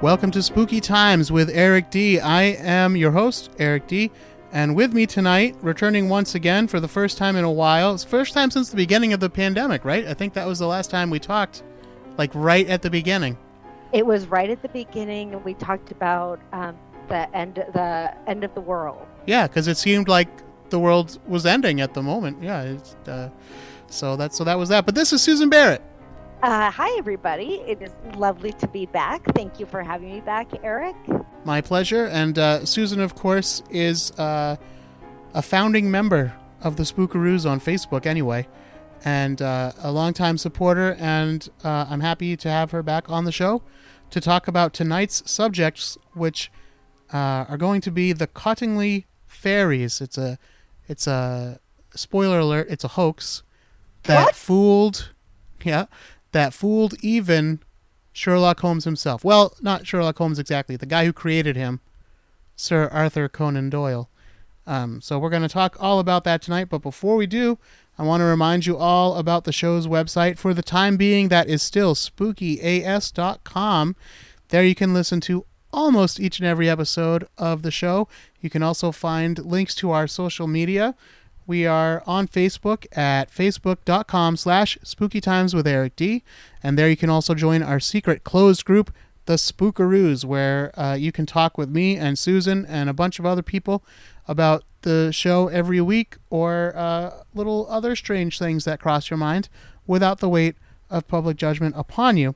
Welcome to Spooky Times with Eric D. I am your host, Eric D. And with me tonight, returning once again for the first time in a while. It's the first time since the beginning of the pandemic, right? I think that was the last time we talked, like right at the beginning. It was right at the beginning, and we talked about the end of the world. Yeah, because it seemed like the world was ending at the moment. Yeah, so that was that. But this is Susan Barrett. Hi, everybody. It is lovely to be back. Thank you for having me back, Eric. My pleasure. And Susan, of course, is a founding member of the Spookaroos on Facebook anyway, and a longtime supporter. And I'm happy to have her back on the show to talk about tonight's subjects, which are going to be the Cottingley Fairies. It's a spoiler alert. It's a hoax that fooled even Sherlock Holmes himself. Well, not Sherlock Holmes exactly. The guy who created him, Sir Arthur Conan Doyle. So we're going to talk all about that tonight. But before we do, I want to remind you all about the show's website. For the time being, that is still spookyas.com. There you can listen to almost each and every episode of the show. You can also find links to our social media. We are on Facebook at facebook.com/spookytimeswitherickd. And there you can also join our secret closed group, the Spookaroos, where you can talk with me and Susan and a bunch of other people about the show every week, or little other strange things that cross your mind without the weight of public judgment upon you.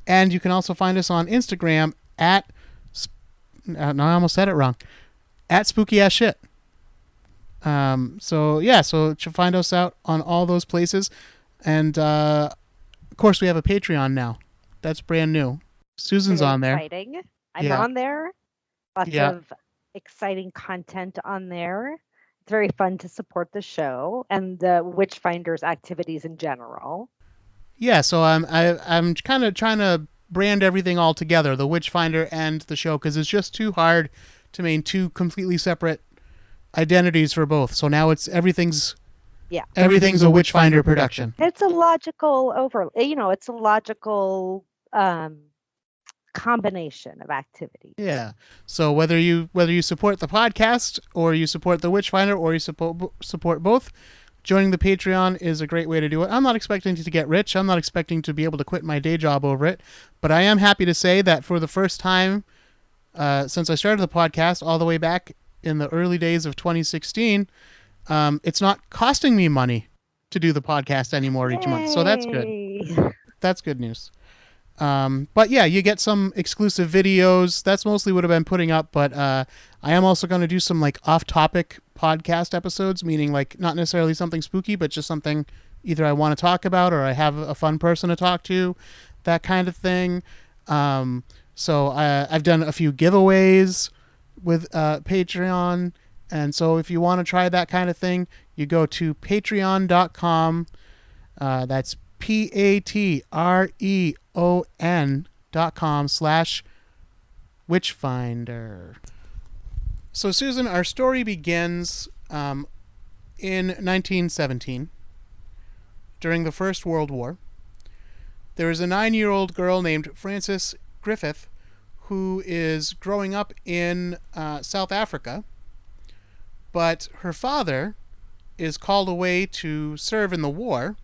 And you can also find us on Instagram at, no, I almost said it wrong, at spookyasshit. So you find us out on all those places. And, of course, we have a Patreon now. That's brand new. Susan's on there. Exciting. I'm on there. Lots of exciting content on there. It's very fun to support the show and the Witchfinders activities in general. Yeah, so I'm kind of trying to brand everything all together, the Witchfinder and the show, because it's just too hard to maintain two completely separate identities for both. So now everything's a Witchfinder production. It's a logical combination of activity. Yeah. So whether you support the podcast, or you support the Witchfinder, or you support both, joining the Patreon is a great way to do it. I'm not expecting to get rich. I'm not expecting to be able to quit my day job over it, but I am happy to say that for the first time since I started the podcast all the way back in the early days of 2016, it's not costing me money to do the podcast anymore each month. So that's good. That's good news. But yeah, you get some exclusive videos. That's mostly what I've been putting up, but I am also going to do some like off-topic podcast episodes, meaning like not necessarily something spooky, but just something either I want to talk about or I have a fun person to talk to, that kind of thing. So I've done a few giveaways with Patreon, and so if you want to try that kind of thing, you go to patreon.com. That's patreon.com/witchfinder. So Susan, our story begins in 1917 during the First World War. There is a 9-year-old girl named Francis Griffiths who is growing up in South Africa, but her father is called away to serve in the war,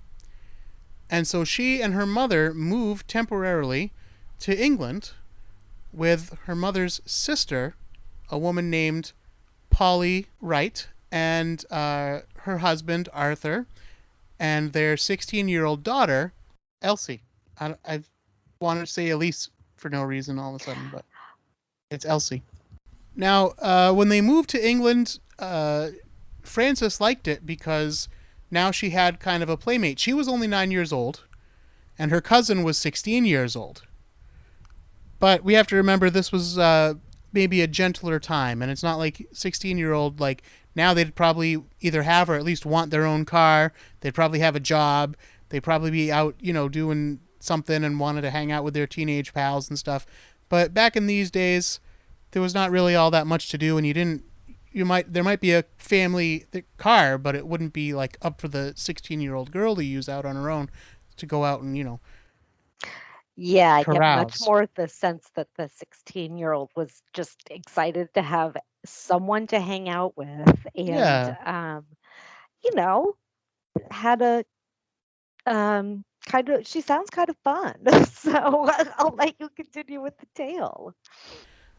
and so she and her mother moved temporarily to England with her mother's sister, a woman named Polly Wright, and her husband, Arthur, and their 16-year-old daughter, Elsie. I wanted to say Elise for no reason all of a sudden, but it's Elsie. Now, when they moved to England, Frances liked it because now she had kind of a playmate. She was only 9 years old, and her cousin was 16 years old. But we have to remember this was maybe a gentler time, and it's not like 16-year-old, like now they'd probably either have or at least want their own car. They'd probably have a job. They'd probably be out, doing something and wanted to hang out with their teenage pals and stuff. But back in these days, there was not really all that much to do, and there might be a family car, but it wouldn't be like up for the 16-year-old girl to use out on her own to go out and Yeah, I get much carouse. more the sense that the 16-year-old was just excited to have someone to hang out with and, Yeah. you know, had a kind of she sounds kind of fun. So I'll let you continue with the tale.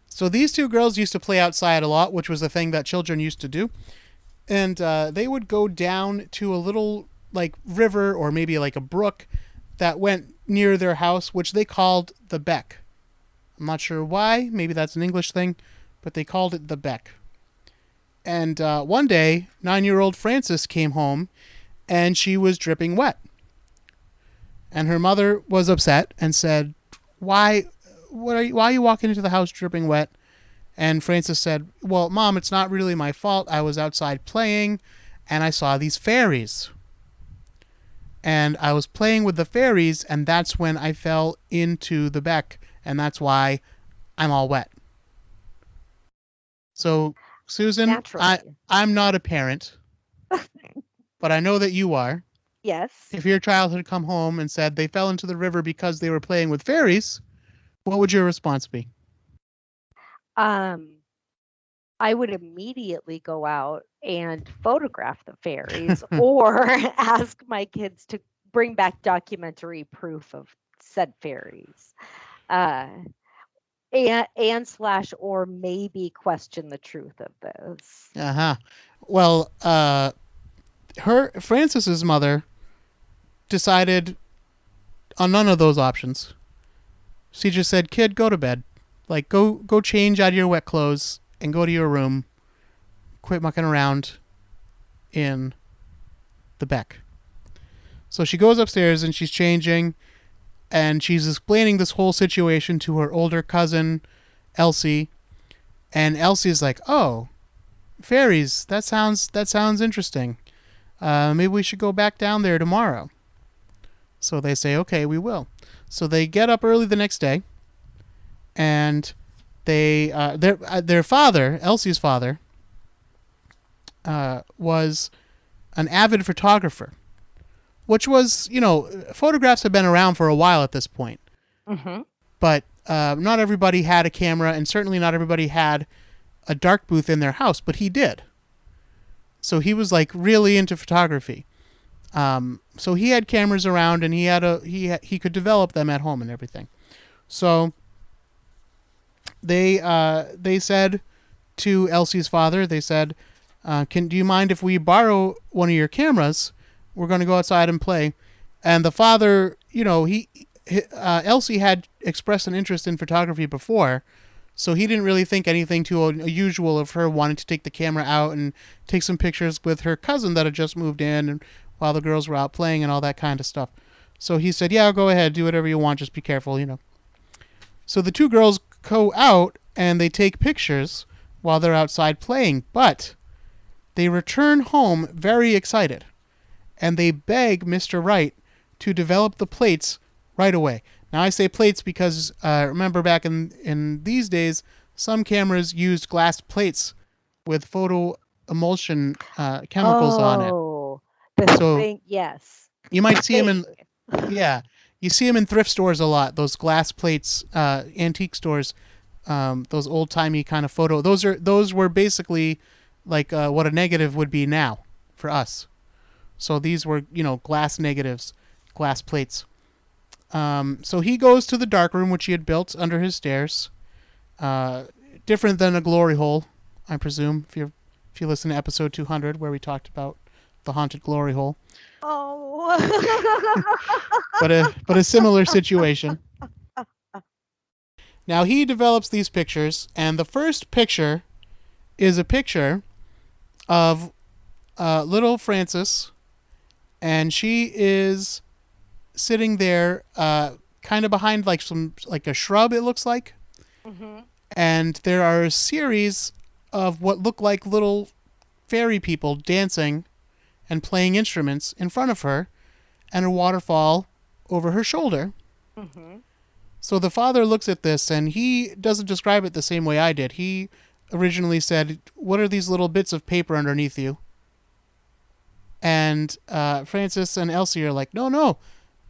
So these two girls used to play outside a lot, which was a thing that children used to do. And they would go down to a little like river or maybe like a brook that went near their house, which they called the beck. I'm not sure why. Maybe that's an English thing, but they called it the beck. And one day, 9-year-old Frances came home and she was dripping wet. And her mother was upset and said, "Why, why are you walking into the house dripping wet?" And Frances said, "Well, Mom, it's not really my fault. I was outside playing and I saw these fairies. And I was playing with the fairies and that's when I fell into the beck and that's why I'm all wet." So, Susan, Naturally. I'm not a parent, but I know that you are. Yes. If your child had come home and said they fell into the river because they were playing with fairies, what would your response be? Um, I would immediately go out and photograph the fairies or ask my kids to bring back documentary proof of said fairies. Uh, and slash or maybe question the truth of this. Uh-huh. Well, her Frances's mother decided on none of those options. She just said, "Kid, go to bed. Like go change out of your wet clothes and go to your room. Quit mucking around in the beck." So she goes upstairs and she's changing and she's explaining this whole situation to her older cousin, Elsie. And Elsie's like, "Oh, fairies, that sounds interesting. Maybe we should go back down there tomorrow." So they say, "Okay, we will." So they get up early the next day, and their father, Elsie's father, was an avid photographer, which was, photographs have been around for a while at this point, Mm-hmm. but not everybody had a camera, and certainly not everybody had a dark booth in their house, but he did. So he was like really into photography. So he had cameras around, and he could develop them at home and everything. So they said to Elsie's father, they said, do you mind if we borrow one of your cameras? We're going to go outside and play." And the father, Elsie had expressed an interest in photography before, so he didn't really think anything too unusual of her wanting to take the camera out and take some pictures with her cousin that had just moved in, and while the girls were out playing and all that kind of stuff. So he said, "Yeah, go ahead, do whatever you want, just be careful." So the two girls go out and they take pictures while they're outside playing, but they return home very excited, and they beg Mr. Wright to develop the plates right away. Now I say plates because remember back in these days, some cameras used glass plates with photo emulsion chemicals on it. Oh, the So thing, yes. you might see them Thing. yeah, you see them in thrift stores a lot. Those glass plates, antique stores, those old timey kind of photo. Those were basically like what a negative would be now for us. So these were glass negatives, glass plates. So he goes to the dark room which he had built under his stairs. Different than a glory hole, I presume. If you listen to episode 200 where we talked about the haunted glory hole. Oh. but a similar situation. Now he develops these pictures, and the first picture is a picture of little Frances, and she is sitting there, kind of behind like a shrub. It looks like, Mm-hmm. and there are a series of what look like little fairy people dancing and playing instruments in front of her, and a waterfall over her shoulder. Mm-hmm. So the father looks at this, and he doesn't describe it the same way I did. He originally said, "What are these little bits of paper underneath you?" And Frances and Elsie are like, "No,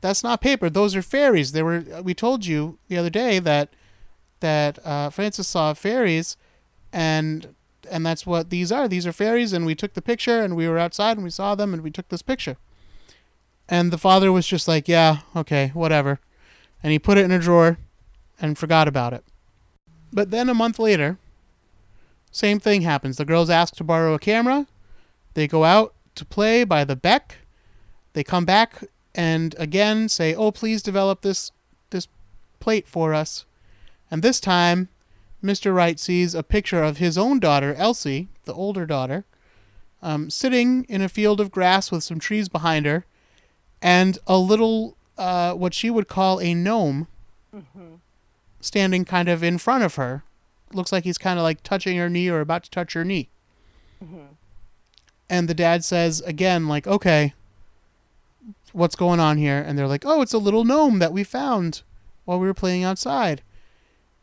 that's not paper. Those are fairies. We told you the other day that Francis saw fairies, and that's what these are. These are fairies, and we took the picture, and we were outside, and we saw them, and we took this picture. And the father was just like, yeah, okay, whatever. And he put it in a drawer and forgot about it. But then a month later, same thing happens. The girls ask to borrow a camera. They go out to play by the beck. They come back and again say, oh, please develop this plate for us. And this time, Mr. Wright sees a picture of his own daughter, Elsie, the older daughter, sitting in a field of grass with some trees behind her, and a little, what she would call a gnome, standing kind of in front of her. Looks like he's kind of like touching her knee or about to touch her knee. And the dad says again, like, okay, what's going on here? And they're like, oh, it's a little gnome that we found while we were playing outside.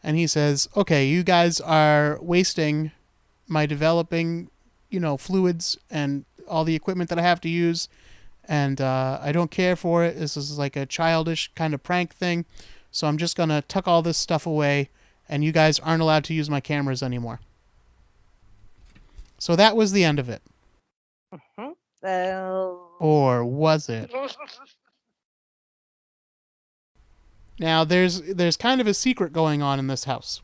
And he says, okay, you guys are wasting my developing, fluids and all the equipment that I have to use. And I don't care for it. This is like a childish kind of prank thing. So I'm just going to tuck all this stuff away, and you guys aren't allowed to use my cameras anymore. So that was the end of it. Or was it? Now, there's kind of a secret going on in this house.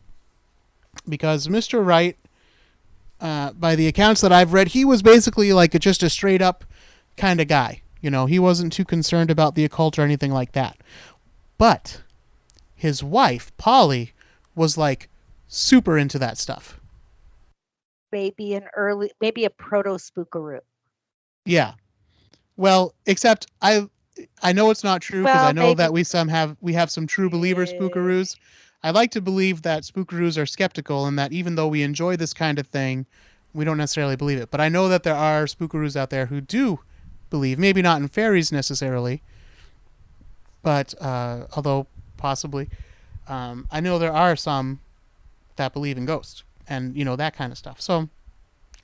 Because Mr. Wright, by the accounts that I've read, he was basically like just a straight up kind of guy. He wasn't too concerned about the occult or anything like that. But his wife, Polly, was like super into that stuff. Maybe a proto Spookaroo. Yeah. Well, except I know it's not true because I know that we have some true believer Spookaroos. I like to believe that Spookaroos are skeptical and that even though we enjoy this kind of thing, we don't necessarily believe it. But I know that there are Spookaroos out there who do believe, maybe not in fairies necessarily, but although possibly, I know there are some that believe in ghosts and that kind of stuff. So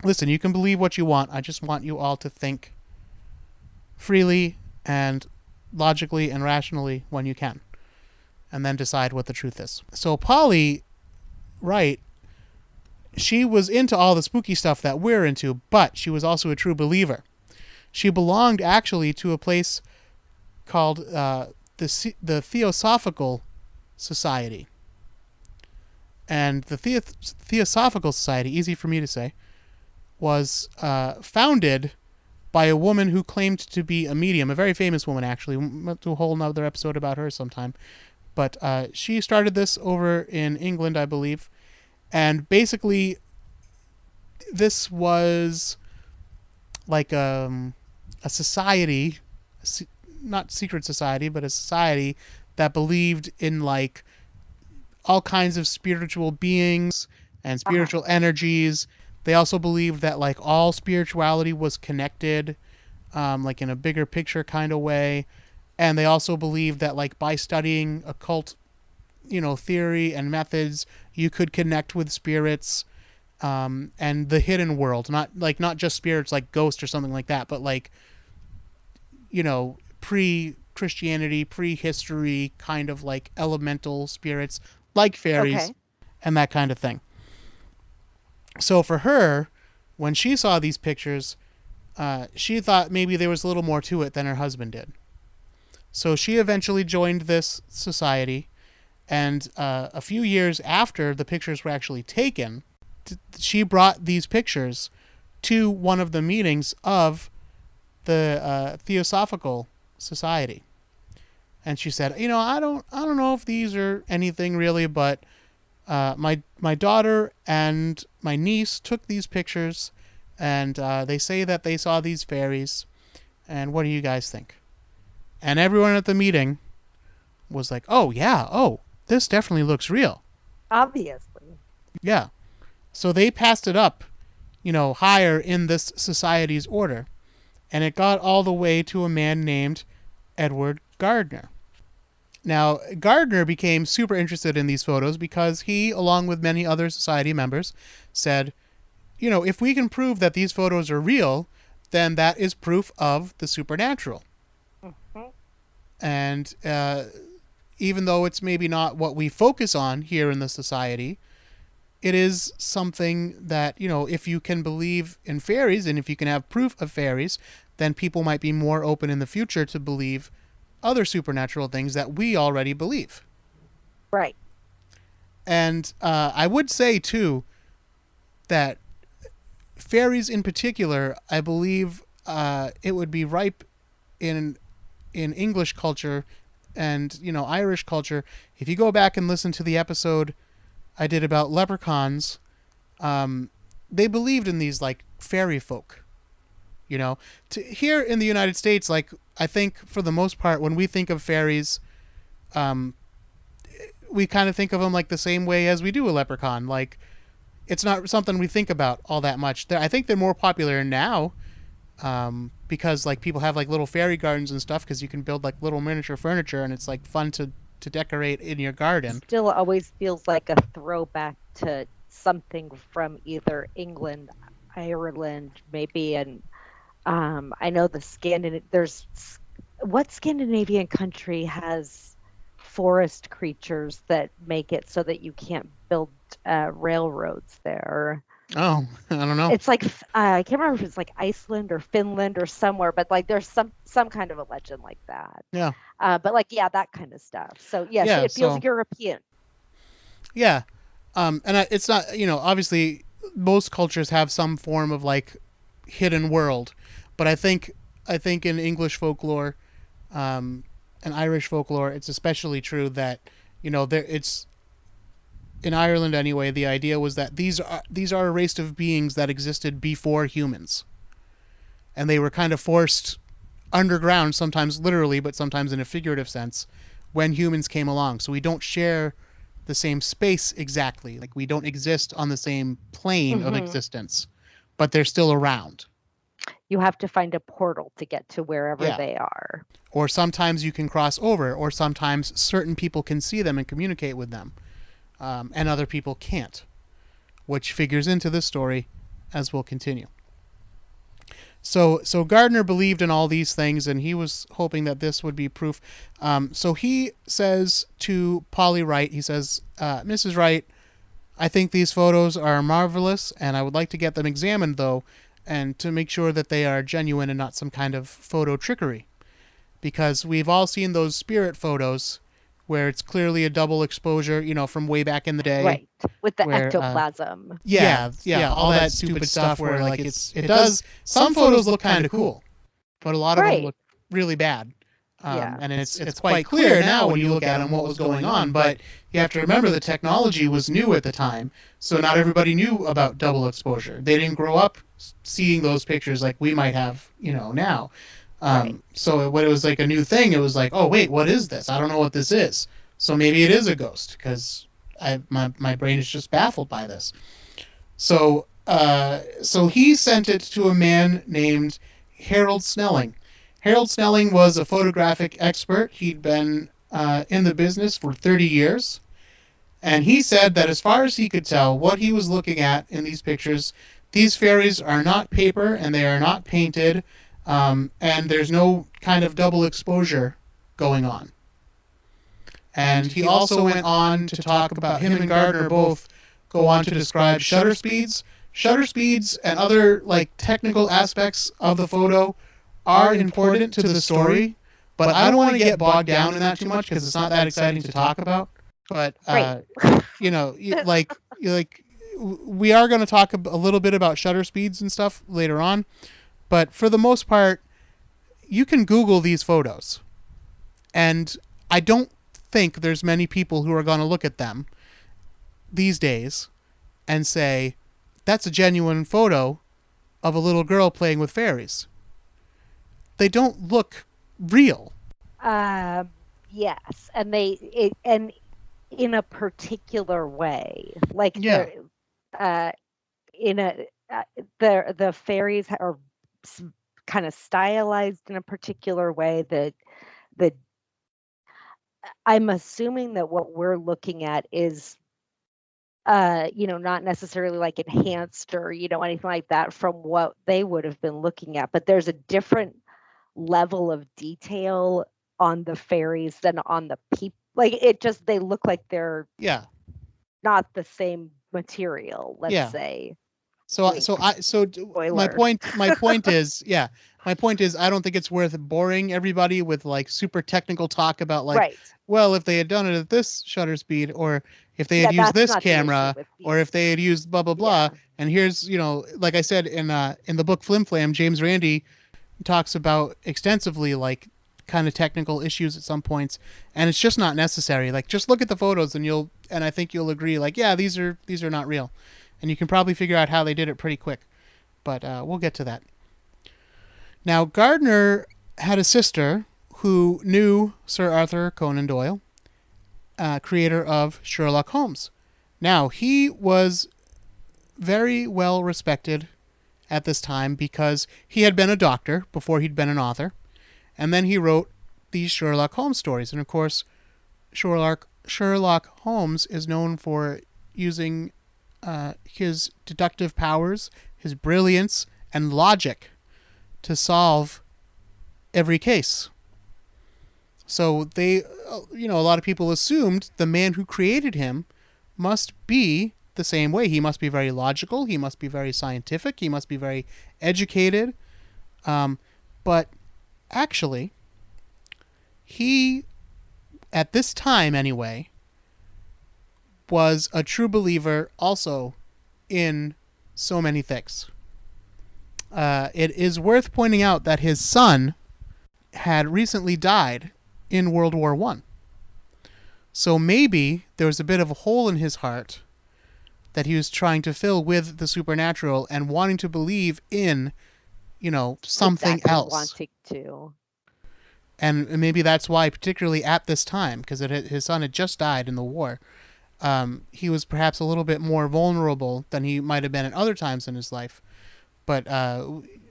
listen, you can believe what you want. I just want you all to think freely and logically and rationally when you can, and then decide what the truth is. So Polly Wright, she was into all the spooky stuff that we're into, but she was also a true believer. She belonged actually to a place called the Theosophical Society. And the Theosophical Society, easy for me to say, was founded by a woman who claimed to be a medium, a very famous woman, actually. We'll do a whole nother episode about her sometime. But she started this over in England, I believe. And basically, this was like a society, not secret society, but a society that believed in like all kinds of spiritual beings and spiritual energies. They also believed that like all spirituality was connected, like in a bigger picture kind of way. And they also believed that like by studying occult, theory and methods, you could connect with spirits, and the hidden world, not just spirits like ghosts or something like that, but like, pre-Christianity, pre-history kind of like elemental spirits like fairies and that kind of thing. So for her, when she saw these pictures, she thought maybe there was a little more to it than her husband did. So she eventually joined this society, and a few years after the pictures were actually taken, she brought these pictures to one of the meetings of the Theosophical Society. And she said, I don't know if these are anything really, but my daughter and my niece took these pictures, and they say that they saw these fairies. And what do you guys think? And everyone at the meeting was like, oh, yeah, this definitely looks real. Obviously. Yeah. So they passed it up, higher in this society's order. And it got all the way to a man named Edward Gardner. Now, Gardner became super interested in these photos because he, along with many other society members, said, if we can prove that these photos are real, then that is proof of the supernatural. And even though it's maybe not what we focus on here in the society, it is something that, if you can believe in fairies and if you can have proof of fairies, then people might be more open in the future to believe other supernatural things that we already believe. Right. And I would say, too, that fairies in particular, I believe it would be ripe in English culture and, Irish culture. If you go back and listen to the episode I did about leprechauns, they believed in these, like, fairy folk. Here in the United States, like, I think for the most part, when we think of fairies, we kind of think of them like the same way as we do a leprechaun. Like, it's not something we think about all that much. I think they're more popular now, because, like, people have, like, little fairy gardens and stuff, because you can build, like, little miniature furniture, and it's, like, fun to decorate in your garden. Still always feels like a throwback to something from either England, Ireland, maybe, and I know what Scandinavian country has forest creatures that make it so that you can't build railroads there? Oh, I don't know. It's like I can't remember if it's like Iceland or Finland or somewhere, but like there's some kind of a legend like that. Yeah. But like, yeah, that kind of stuff. So yes, Yeah, it feels European. Yeah. And it's not, obviously most cultures have some form of, like, hidden world, but I think in English folklore, and Irish folklore, it's especially true that, it's in Ireland anyway, the idea was that these are a race of beings that existed before humans. And they were kind of forced underground, sometimes literally, but sometimes in a figurative sense, when humans came along. So we don't share the same space exactly. Like, we don't exist on the same plane of existence, but they're still around. You have to find a portal to get to wherever they are. Or sometimes you can cross over, or sometimes certain people can see them and communicate with them. And other people can't, which figures into this story as we'll continue. So Gardner believed in all these things, and he was hoping that this would be proof. So he says to Polly Wright, he says, Mrs. Wright, I think these photos are marvelous, and I would like to get them examined, though, and to make sure that they are genuine and not some kind of photo trickery. Because we've all seen those spirit photos where it's clearly a double exposure, from way back in the day. Right, with the ectoplasm. Yeah, all that stupid stuff where, like, it does, some photos look kind of cool, but a lot of them look really bad. And it's quite clear now when you look at them what was going on, but you have to remember the technology was new at the time, so not everybody knew about double exposure. They didn't grow up seeing those pictures like we might have, now. So when it was like a new thing, it was like, oh wait, what is this? I don't know what this is. So maybe it is a ghost, because my brain is just baffled by this. So he sent it to a man named Harold Snelling. Harold Snelling was a photographic expert. He'd been in the business for 30 years. And he said that as far as he could tell, what he was looking at in these pictures, these fairies are not paper and they are not painted. And there's no kind of double exposure going on. And he also went on to talk about, him and Gardner both go on to describe shutter speeds. Shutter speeds and other, like, technical aspects of the photo are important to the story, but I don't want to get bogged down in that too much because it's not that exciting to talk about. But we are going to talk a little bit about shutter speeds and stuff later on. But for the most part, you can Google these photos. And I don't think there's many people who are going to look at them these days and say, that's a genuine photo of a little girl playing with fairies. They don't look real. Yes. And and in a particular way. Like, the fairies are kind of stylized in a particular way that I'm assuming that what we're looking at is not necessarily like enhanced or anything like that from what they would have been looking at, but there's a different level of detail on the fairies than on the people. Like, it just, they look like they're Yeah. not the same material, let's Yeah. say. My Spoiler. point is, I don't think it's worth boring everybody with like super technical talk about like, Right. well, if they had done it at this shutter speed, or if they had Yeah, used that's this not the issue camera, with or if they had used blah blah blah. Yeah. And here's, like I said in the book Flim Flam, James Randi talks about extensively like kind of technical issues at some points, and it's just not necessary. Like, just look at the photos and I think you'll agree, like, yeah, these are not real. And you can probably figure out how they did it pretty quick. But we'll get to that. Now, Gardner had a sister who knew Sir Arthur Conan Doyle, creator of Sherlock Holmes. Now, he was very well respected at this time because he had been a doctor before he'd been an author. And then he wrote these Sherlock Holmes stories. And, of course, Sherlock Holmes is known for using his deductive powers, his brilliance, and logic to solve every case. So a lot of people assumed the man who created him must be the same way. He must be very logical. He must be very scientific. He must be very educated. But actually, he, at this time anyway, was a true believer also in so many things. It is worth pointing out that his son had recently died in World War I. So maybe there was a bit of a hole in his heart that he was trying to fill with the supernatural and wanting to believe in, something else. Wanting to. And maybe that's why, particularly at this time, because his son had just died in the war, he was perhaps a little bit more vulnerable than he might have been at other times in his life. But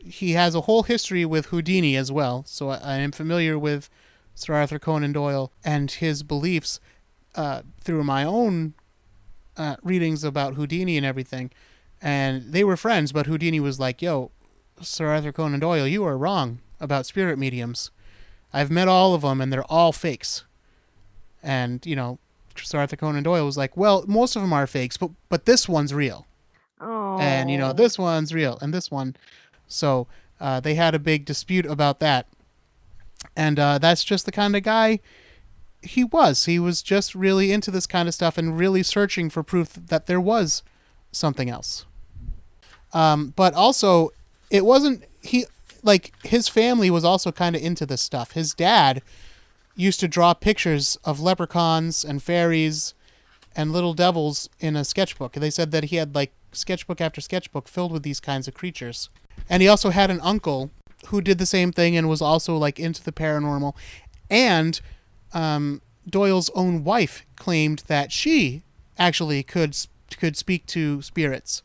he has a whole history with Houdini as well, so I am familiar with Sir Arthur Conan Doyle and his beliefs through my own readings about Houdini and everything. And they were friends, but Houdini was like, yo, Sir Arthur Conan Doyle, you are wrong about spirit mediums. I've met all of them, and they're all fakes. And, Sir Arthur Conan Doyle was like, well, most of them are fakes, but this one's real. Oh. And, this one's real, and this one. So they had a big dispute about that. And that's just the kind of guy he was. He was just really into this kind of stuff and really searching for proof that there was something else. But also, it wasn't... his family was also kind of into this stuff. His dad used to draw pictures of leprechauns and fairies and little devils in a sketchbook. They said that he had sketchbook after sketchbook filled with these kinds of creatures. And he also had an uncle who did the same thing and was also into the paranormal. And Doyle's own wife claimed that she actually could speak to spirits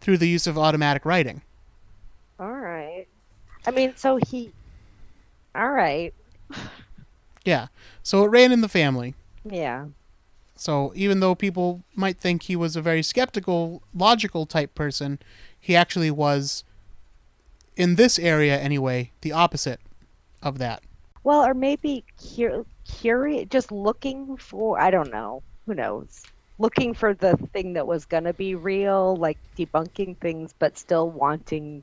through the use of automatic writing. All right. I mean, so all right. Yeah. So it ran in the family. Yeah. So even though people might think he was a very skeptical, logical type person, he actually was, in this area anyway, the opposite of that. Well, or maybe curious, just looking for, I don't know, who knows, looking for the thing that was going to be real, debunking things, but still wanting,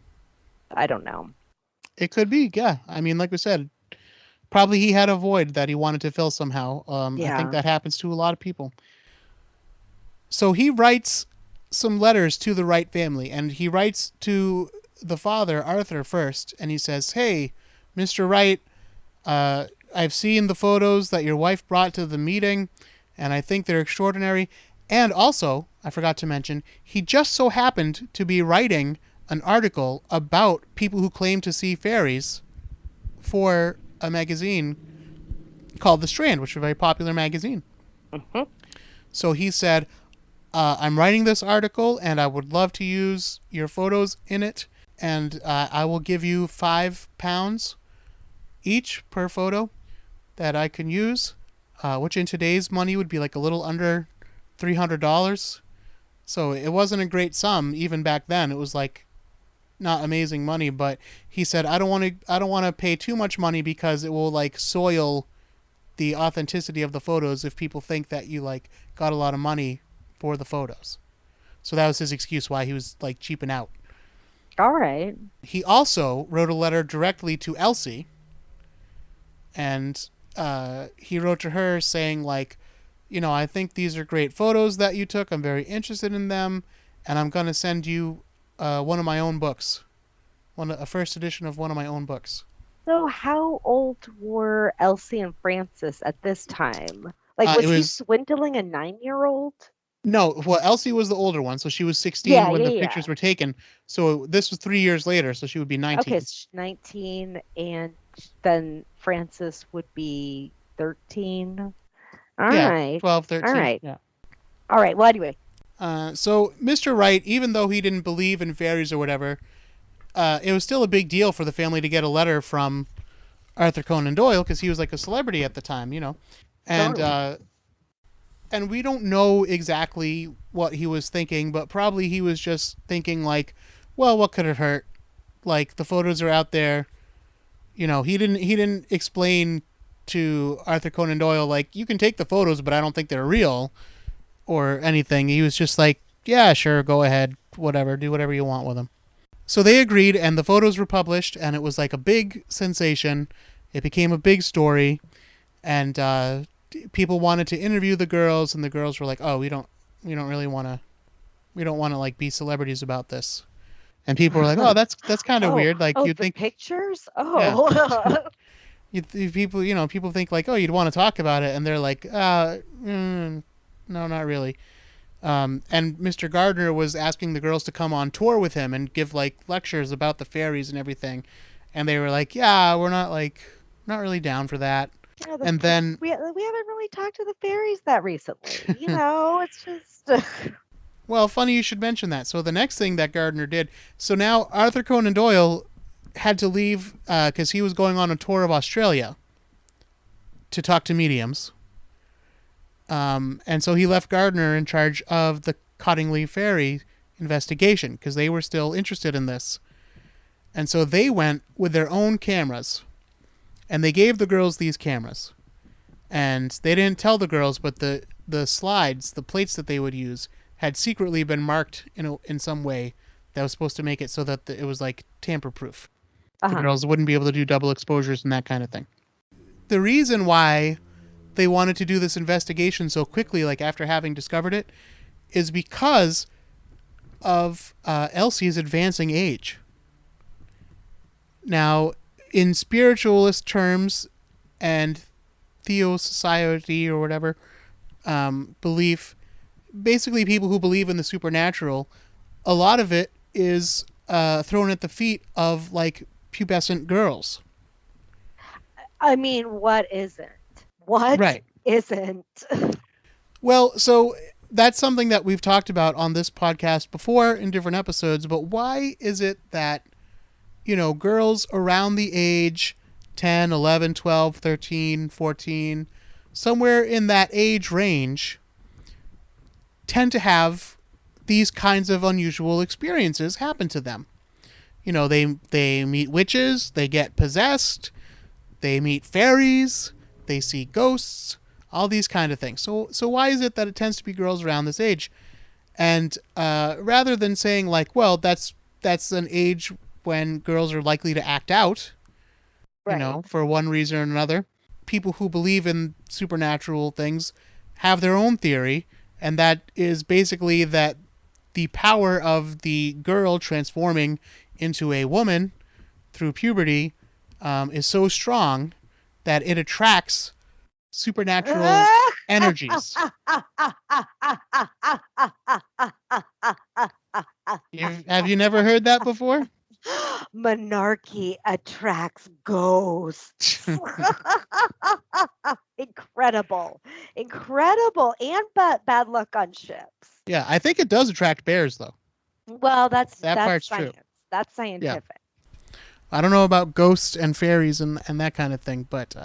I don't know. It could be, yeah. I mean, like we said, probably he had a void that he wanted to fill somehow. I think that happens to a lot of people. So he writes some letters to the Wright family, and he writes to the father, Arthur, first, and he says, hey, Mr. Wright, I've seen the photos that your wife brought to the meeting, and I think they're extraordinary. And also, I forgot to mention, he just so happened to be writing an article about people who claim to see fairies for a magazine called The Strand, which is a very popular magazine. Mm-hmm. So he said, I'm writing this article, and I would love to use your photos in it, and I will give you £5 each per photo that I can use, which in today's money would be a little under $300. So it wasn't a great sum even back then. It was not amazing money, but he said, I don't want to pay too much money because it will soil the authenticity of the photos if people think that you like got a lot of money for the photos. So that was his excuse why he was like cheaping out. All right. He also wrote a letter directly to Elsie, and he wrote to her saying like, I think these are great photos that you took. I'm very interested in them, and I'm going to send you one of my own books, a first edition of one of my own books. So how old were Elsie and Francis at this time? Like, was he swindling a 9-year-old? No, well, Elsie was the older one, so she was 16 when the pictures were taken. So this was 3 years later, so she would be 19. Okay, so 19, and then Francis would be 13. All right. 12, 13. All right. Yeah. All right, well, anyway. So Mr. Wright, even though he didn't believe in fairies or whatever, it was still a big deal for the family to get a letter from Arthur Conan Doyle because he was like a celebrity at the time, And we don't know exactly what he was thinking, but probably he was just thinking like, well, what could it hurt? Like the photos are out there. He didn't explain to Arthur Conan Doyle like you can take the photos, but I don't think they're real or anything. He was just like, yeah, sure, go ahead, whatever, do whatever you want with them. So they agreed, and the photos were published, and it was like a big sensation. It became a big story, and people wanted to interview the girls, and the girls were like, "Oh, we don't really want to like be celebrities about this." And people were like, "Oh, that's kind of weird." Like you'd think pictures. Oh, yeah. People think like, "Oh, you'd want to talk about it," and they're like, no, not really." And Mr. Gardner was asking the girls to come on tour with him and give like lectures about the fairies and everything, and they were like, "Yeah, we're not really down for that." Yeah, and then we haven't really talked to the fairies that recently. It's just. Well, funny you should mention that. So the next thing that Gardner did, so now Arthur Conan Doyle had to leave because he was going on a tour of Australia to talk to mediums. And so he left Gardner in charge of the Cottingley Fairy investigation because they were still interested in this. And so they went with their own cameras. And they gave the girls these cameras. And they didn't tell the girls, but the slides, the plates that they would use, had secretly been marked in some way that was supposed to make it so that it was like tamper-proof. The girls wouldn't be able to do double exposures and that kind of thing. The reason why they wanted to do this investigation so quickly, like after having discovered it, is because of Elsie's advancing age. Now, in spiritualist terms and theosociety or whatever belief, basically people who believe in the supernatural, a lot of it is thrown at the feet of like pubescent girls. I mean, what isn't? What right. isn't? Well, so that's something that we've talked about on this podcast before in different episodes, but why is it that girls around the age 10, 11, 12, 13, 14, somewhere in that age range, tend to have these kinds of unusual experiences happen to them? They meet witches, they get possessed, they meet fairies, they see ghosts, all these kind of things. So why is it that it tends to be girls around this age? And rather than saying like, well, that's an age when girls are likely to act out, right, for one reason or another, people who believe in supernatural things have their own theory, and that is basically that the power of the girl transforming into a woman through puberty is so strong that it attracts supernatural energies. Have you never heard that before? Monarchy attracts ghosts. Incredible, and bad luck on ships. Yeah, I think it does attract bears, though. Well, that's part's science. True. That's scientific. Yeah. I don't know about ghosts and fairies and that kind of thing, but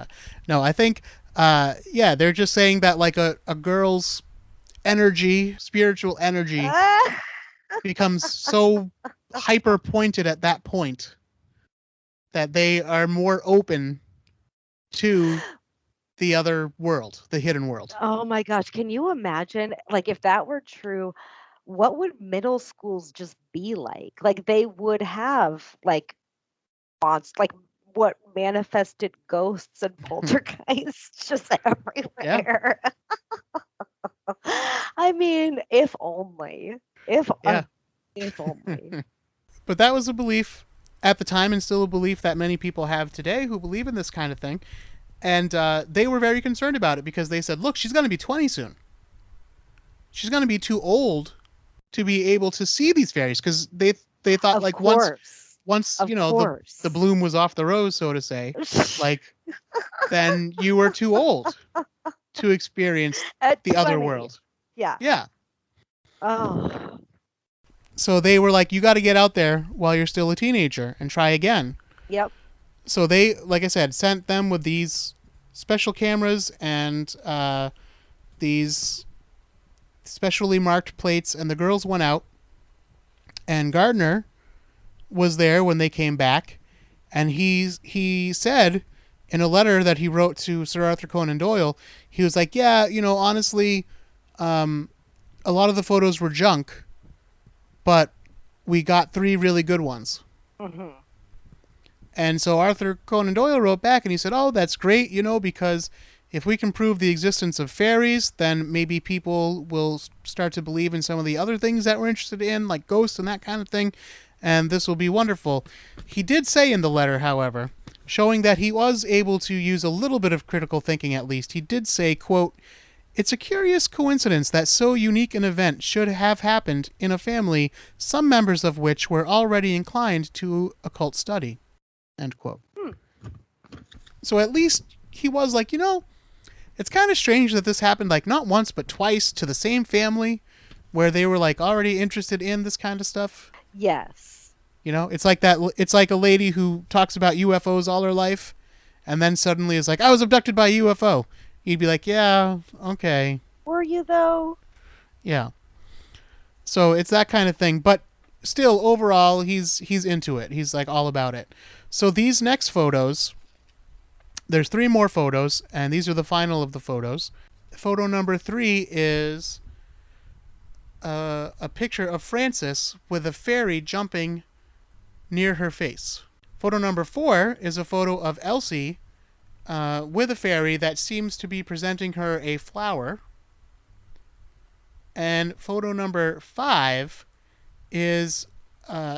no, I think they're just saying that like a girl's energy, spiritual energy, becomes so hyper pointed at that point that they are more open to the other world, the hidden world. Oh my gosh, can you imagine, like, if that were true, what would middle schools just be like? Like, they would have, like, like, what, manifested ghosts and poltergeists just everywhere. I mean, if only. If only. But that was a belief at the time, and still a belief that many people have today who believe in this kind of thing. And they were very concerned about it because they said, look, she's going to be 20 soon. She's going to be too old to be able to see these fairies, because they thought, Of like, course. once Of you know course. the bloom was off the rose, so to say, like, then you were too old to experience At the other 20. world. Yeah. Yeah. Oh. So they were like, you got to get out there while you're still a teenager and try again. Yep. So they, like I said, sent them with these special cameras and these specially marked plates, and the girls went out, and Gardner was there when they came back, and he said in a letter that he wrote to Sir Arthur Conan Doyle, he was like, yeah, honestly, a lot of the photos were junk, but we got 3 really good ones. Mm-hmm. And so Arthur Conan Doyle wrote back, and he said, oh, that's great, because if we can prove the existence of fairies, then maybe people will start to believe in some of the other things that we're interested in, like ghosts and that kind of thing, and this will be wonderful. He did say in the letter, however, showing that he was able to use a little bit of critical thinking at least, he did say, quote, it's a curious coincidence that so unique an event should have happened in a family, some members of which were already inclined to occult study. End quote. So at least he was like, it's kind of strange that this happened, like, not once but twice to the same family where they were, like, already interested in this kind of stuff. Yes. It's like that. It's like a lady who talks about UFOs all her life and then suddenly is like, I was abducted by a UFO. You'd be like, yeah, okay. Were you, though? Yeah. So it's that kind of thing. But still, overall, he's into it. He's, like, all about it. So these next photos, there's 3 more photos, and these are the final of the photos. Photo number 3 is a picture of Francis with a fairy jumping near her face. Photo number 4 is a photo of Elsie with a fairy that seems to be presenting her a flower. And photo number 5 is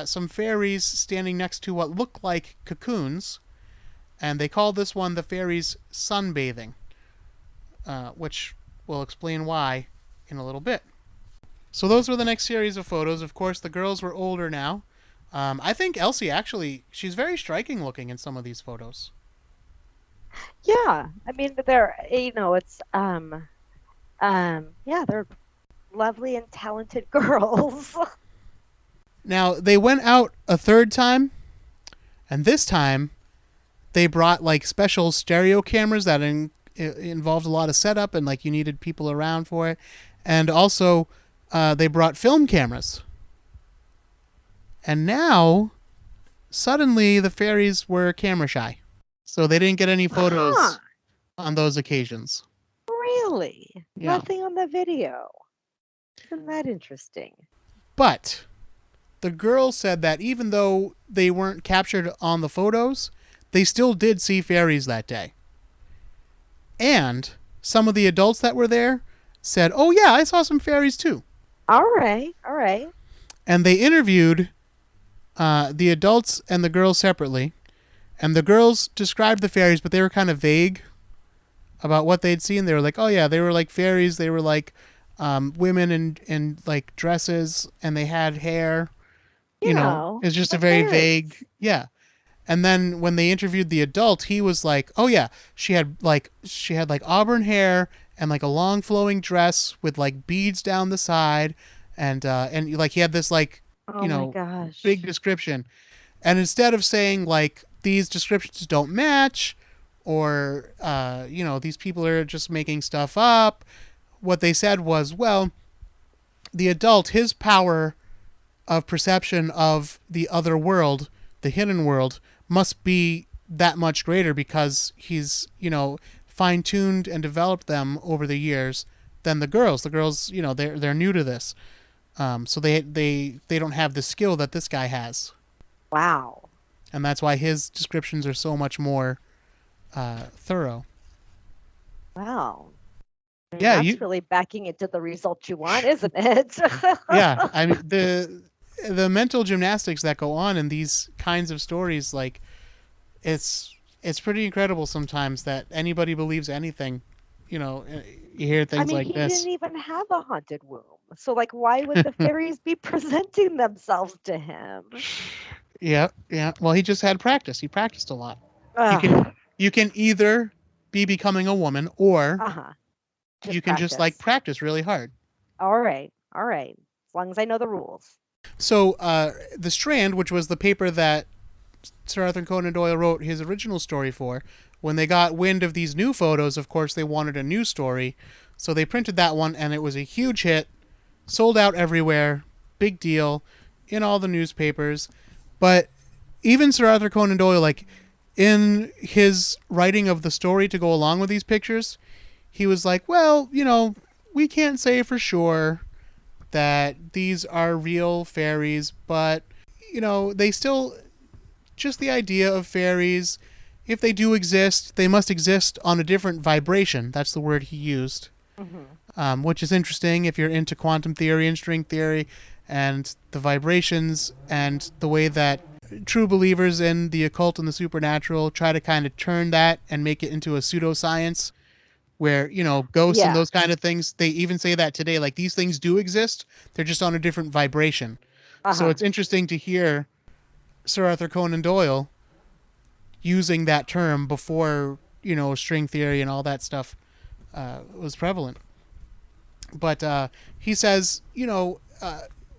some fairies standing next to what look like cocoons, and they call this one the fairies sunbathing, which we'll explain why in a little bit. So those were the next series of photos. Of course, the girls were older now. I think Elsie, actually, she's very striking looking in some of these photos. Yeah, I mean, they're, it's yeah, they're lovely and talented girls. Now, they went out a third time, and this time they brought, like, special stereo cameras that involved a lot of setup, and, like, you needed people around for it. And also, they brought film cameras. And now, suddenly, the fairies were camera shy. So they didn't get any photos on those occasions. Really? Yeah. Nothing on the video. Isn't that interesting? But the girls said that even though they weren't captured on the photos, they still did see fairies that day. And some of the adults that were there said, oh yeah, I saw some fairies too. All right. And they interviewed the adults and the girls separately. And the girls described the fairies, but they were kind of vague about what they'd seen. They were like, oh yeah, they were like fairies. They were like women in like dresses, and they had hair. You know, it's just a very vague, yeah. And then when they interviewed the adult, he was like, oh yeah, she had like auburn hair and like a long flowing dress with like beads down the side, and like he had this like, big description. And instead of saying like these descriptions don't match, or these people are just making stuff up, what they said was, well, the adult, his power of perception of the other world, the hidden world, must be that much greater because he's, fine-tuned and developed them over the years than the girls. The girls, they're new to this. So they don't have the skill that this guy has. Wow. And that's why his descriptions are so much more thorough. Wow. I mean, Yeah, that's really backing it to the result you want, isn't it? Yeah, I mean the mental gymnastics that go on in these kinds of stories, like it's pretty incredible sometimes that anybody believes anything. You hear things like he this. didn't even have a haunted womb. So, like, why would the fairies be presenting themselves to him? Yeah. Well, he just had practice. He practiced a lot. Ugh. You can either be becoming a woman, or you can just practice really hard. All right. As long as I know the rules. So, the Strand, which was the paper that Sir Arthur Conan Doyle wrote his original story for, when they got wind of these new photos, of course, they wanted a new story. So they printed that one, and it was a huge hit. Sold out everywhere. Big deal. In all the newspapers. But even Sir Arthur Conan Doyle, like, in his writing of the story to go along with these pictures, he was like, well, we can't say for sure that these are real fairies, but, they still, just the idea of fairies, if they do exist, they must exist on a different vibration. That's the word he used, which is interesting if you're into quantum theory and string theory and the vibrations and the way that true believers in the occult and the supernatural try to kind of turn that and make it into a pseudoscience where, ghosts and those kind of things, they even say that today, like, these things do exist, they're just on a different vibration. So it's interesting to hear Sir Arthur Conan Doyle using that term before, string theory and all that stuff was prevalent. But he says,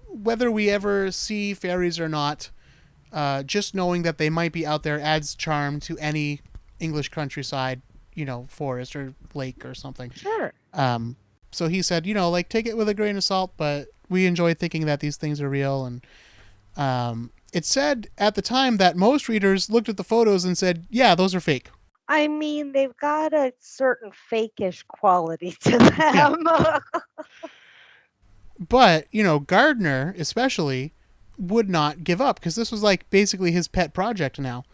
whether we ever see fairies or not, just knowing that they might be out there adds charm to any English countryside, forest or lake or something. Sure. So he said, take it with a grain of salt, but we enjoy thinking that these things are real. And it said at the time that most readers looked at the photos and said, yeah, those are fake. I mean, they've got a certain fake-ish quality to them. Yeah. But, Gardner especially would not give up, because this was like basically his pet project now.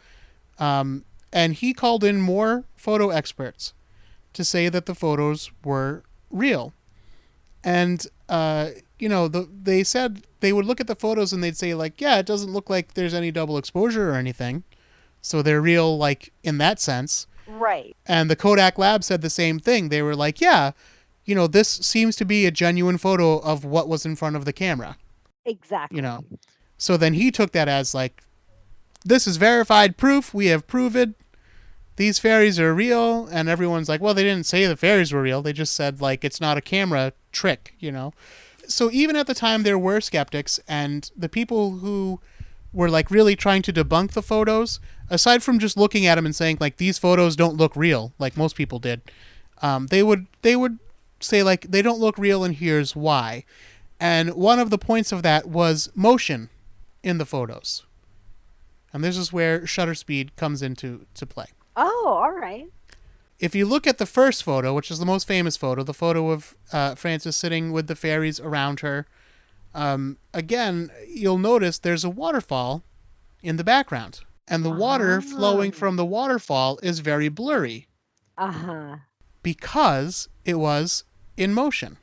And he called in more photo experts to say that the photos were real. And, they said they would look at the photos and they'd say, like, yeah, it doesn't look like there's any double exposure or anything. So they're real, like, in that sense. Right. And the Kodak lab said the same thing. They were like, yeah, this seems to be a genuine photo of what was in front of the camera. Exactly. So then he took that as, like, this is verified proof. We have proven these fairies are real. And everyone's like, well, they didn't say the fairies were real. They just said, like, it's not a camera trick, So even at the time, there were skeptics, and the people who were, like, really trying to debunk the photos, aside from just looking at them and saying, like, these photos don't look real, like most people did, they would say, like, they don't look real, and here's why. And one of the points of that was motion in the photos. And this is where shutter speed comes into play. Oh, all right. If you look at the first photo, which is the most famous photo, the photo of Francis sitting with the fairies around her, again, you'll notice there's a waterfall in the background. And the water flowing from the waterfall is very blurry. Because it was in motion.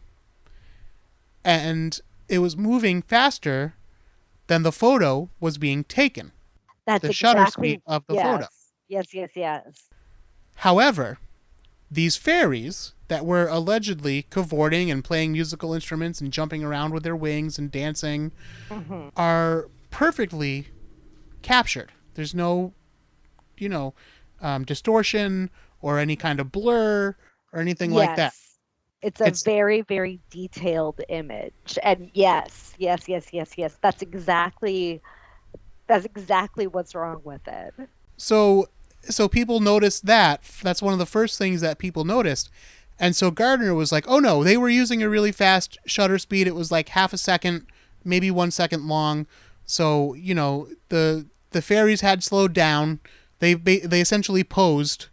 And it was moving faster than the photo was being taken. That's the shutter speed of the photo. Yes. However, these fairies that were allegedly cavorting and playing musical instruments and jumping around with their wings and dancing are perfectly captured. There's no, distortion or any kind of blur or anything like that. It's very, very detailed image. And yes. That's exactly what's wrong with it. So people noticed that. That's one of the first things that people noticed. And so Gardner was like, oh no, they were using a really fast shutter speed. It was like half a second, maybe 1 second long. So, the fairies had slowed down. They essentially posed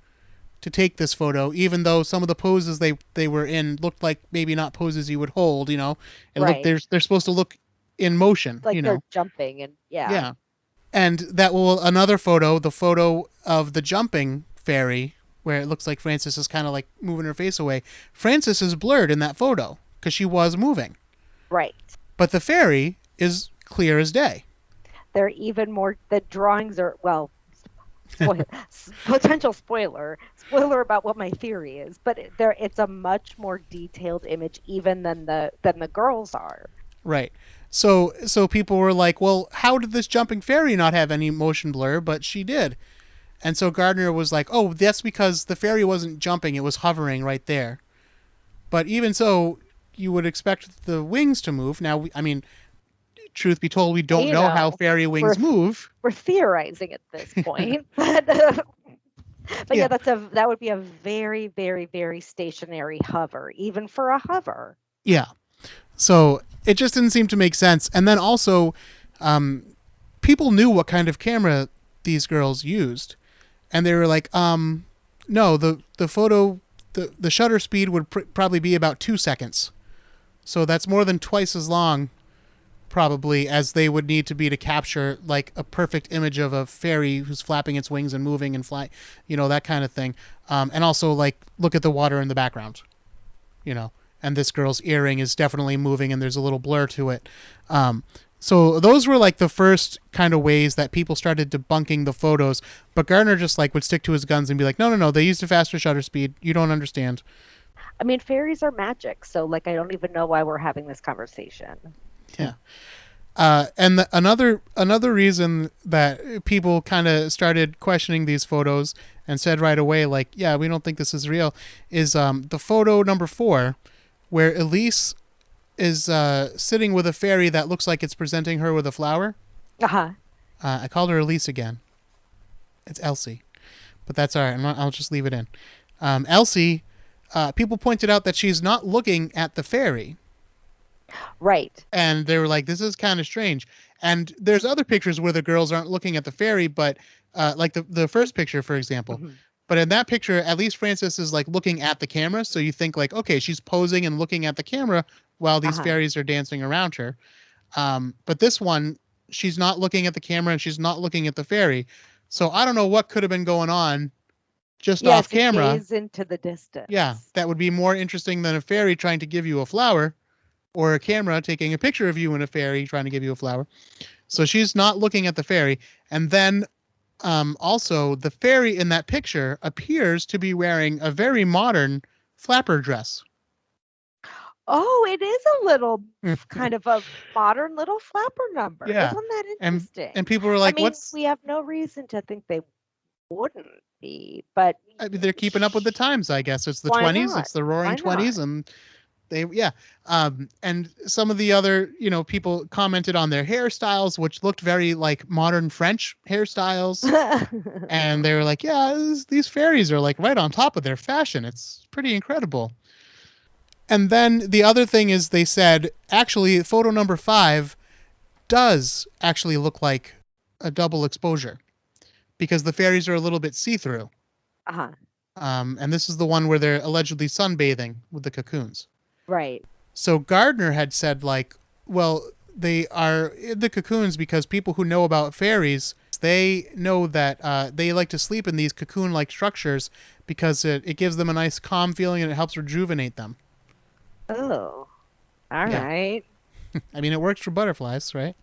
to take this photo, even though some of the poses they were in looked like maybe not poses you would hold, you know. And look, Right. they're supposed to look in motion, Like you they're know. jumping and Yeah. And that will another photo, the photo of the jumping fairy, where it looks like Francis is kind of like moving her face away. Francis is blurred in that photo because she was moving. Right. But the fairy is clear as day. They're even more, the drawings are, well, potential spoiler about what my theory is, but it's a much more detailed image even than the girls are. Right. So people were like, well, how did this jumping fairy not have any motion blur? But she did. And so Gardner was like, oh, that's because the fairy wasn't jumping. It was hovering right there. But even so, you would expect the wings to move. Now, I mean, truth be told, we don't know how fairy wings move. We're theorizing at this point. But yeah, that would be a very, very, very stationary hover, even for a hover. Yeah. So it just didn't seem to make sense. And then also, people knew what kind of camera these girls used. And they were like, no, the photo, the shutter speed would probably be about 2 seconds. So that's more than twice as long, probably, as they would need to be to capture like a perfect image of a fairy who's flapping its wings and moving and flying, you know, that kind of thing. And also, like, look at the water in the background, you know. And this girl's earring is definitely moving and there's a little blur to it. So those were like the first kind of ways that people started debunking the photos. But Gardner just like would stick to his guns and be like, no, they used a faster shutter speed. You don't understand. I mean, fairies are magic. So like, I don't even know why we're having this conversation. Yeah. And another reason that people kind of started questioning these photos and said right away, like, yeah, we don't think this is real, is the photo number 4, where Elise is sitting with a fairy that looks like it's presenting her with a flower. I called her Elise again. It's Elsie, but that's all right. I'll just leave it in. Elsie, people pointed out that she's not looking at the fairy. Right. And they were like, this is kind of strange. And there's other pictures where the girls aren't looking at the fairy, but like the first picture, for example. Mm-hmm. But in that picture, at least Francis is like looking at the camera. So you think like, okay, she's posing and looking at the camera while these fairies are dancing around her. But this one, she's not looking at the camera and she's not looking at the fairy. So I don't know what could have been going on just off camera. Gaze into the distance. Yeah, that would be more interesting than a fairy trying to give you a flower, or a camera taking a picture of you and a fairy trying to give you a flower. So she's not looking at the fairy. And then also the fairy in that picture appears to be wearing a very modern flapper dress. Oh, it is a little kind of a modern little flapper number. Yeah. Isn't that interesting? And people were like, we have no reason to think they wouldn't be, but I mean, they're keeping up with the times, I guess. It's the 20s, it's the roaring 20s, and and some of the other, people commented on their hairstyles, which looked very like modern French hairstyles. And they were like, yeah, these fairies are like right on top of their fashion. It's pretty incredible. And then the other thing is they said, actually, photo number 5 does actually look like a double exposure because the fairies are a little bit see-through. And this is the one where they're allegedly sunbathing with the cocoons. Right. So Gardner had said, like, well, they are in the cocoons because people who know about fairies, they know that they like to sleep in these cocoon-like structures because it gives them a nice calm feeling and it helps rejuvenate them. Oh, all right. I mean, it works for butterflies, right?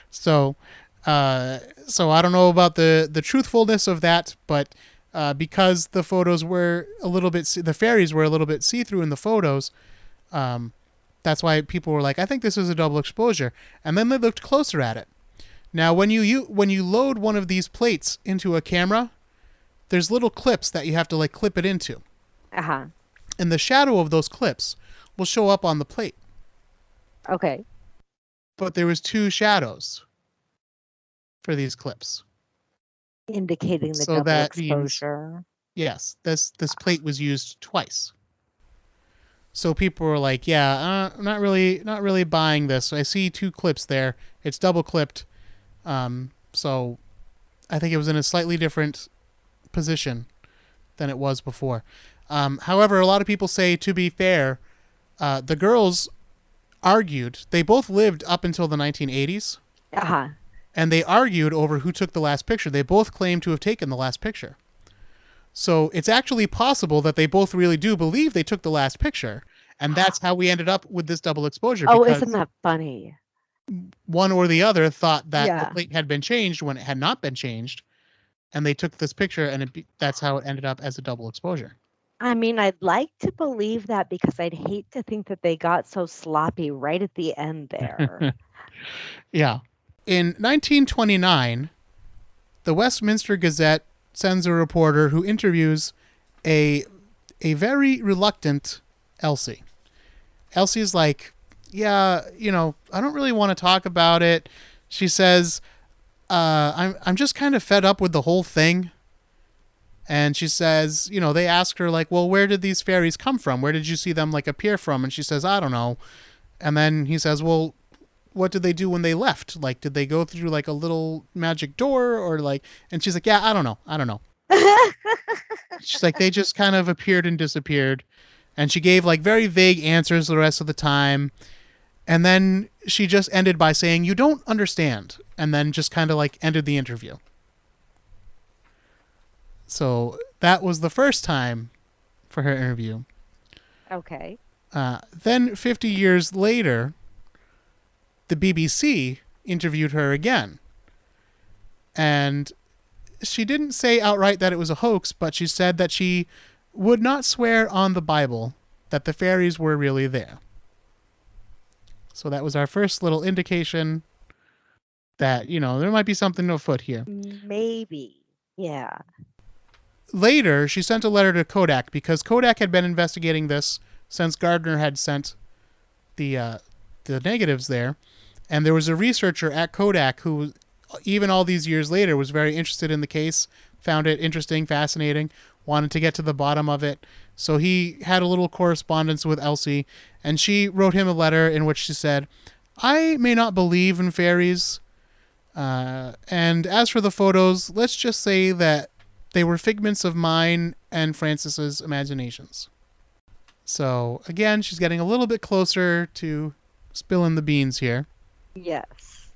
So I don't know about the truthfulness of that, but because the photos were a little bit, the fairies were a little bit see-through in the photos, that's why people were like, I think this is a double exposure. And then they looked closer at it. Now, when you load one of these plates into a camera, there's little clips that you have to like clip it into. And the shadow of those clips will show up on the plate. Okay. But there was 2 shadows for these clips. Indicating the double exposure. Means, yes, this plate was used twice. So people were like, yeah, not really buying this. I see 2 clips there. It's double clipped. So I think it was in a slightly different position than it was before. However, a lot of people say, to be fair, the girls argued. They both lived up until the 1980s. Uh-huh. And they argued over who took the last picture. They both claimed to have taken the last picture. So it's actually possible that they both really do believe they took the last picture. And that's how we ended up with this double exposure. Oh, isn't that funny? One or the other thought that Yeah. the plate had been changed when it had not been changed. And they took this picture, and that's how it ended up as a double exposure. I mean, I'd like to believe that because I'd hate to think that they got so sloppy right at the end there. Yeah. In 1929, the Westminster Gazette sends a reporter who interviews a very reluctant Elsie. Elsie's like, yeah, I don't really want to talk about it. She says, I'm just kind of fed up with the whole thing. And she says, they ask her, like, well, where did these fairies come from? Where did you see them, like, appear from? And she says, I don't know. And then he says, well, what did they do when they left? Like, did they go through, like, a little magic door? Or, like, and she's like, yeah, I don't know. She's like, they just kind of appeared and disappeared. And she gave, like, very vague answers the rest of the time. And then she just ended by saying, you don't understand. And then just kind of, like, ended the interview. So that was the first time for her interview. Okay. Then 50 years later, the BBC interviewed her again. And she didn't say outright that it was a hoax, but she said that she would not swear on the Bible that the fairies were really there. So that was our first little indication that, there might be something afoot here. Maybe. Yeah. Later, she sent a letter to Kodak because Kodak had been investigating this since Gardner had sent the negatives there. And there was a researcher at Kodak who, even all these years later, was very interested in the case, found it interesting, fascinating, wanted to get to the bottom of it. So he had a little correspondence with Elsie, and she wrote him a letter in which she said, I may not believe in fairies, and as for the photos, let's just say that they were figments of mine and Francis's imaginations. So, again, she's getting a little bit closer to spilling the beans here. Yes.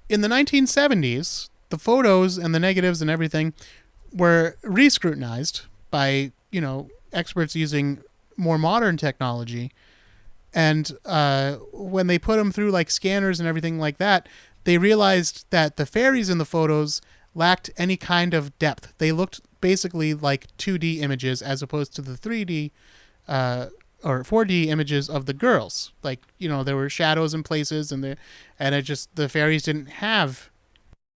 In the 1970s, the photos and the negatives and everything were re-scrutinized by, experts using more modern technology. And when they put them through, like, scanners and everything like that, they realized that the fairies in the photos lacked any kind of depth. They looked basically like 2D images as opposed to the 3D or 4D images of the girls. Like, there were shadows in places, and the fairies didn't have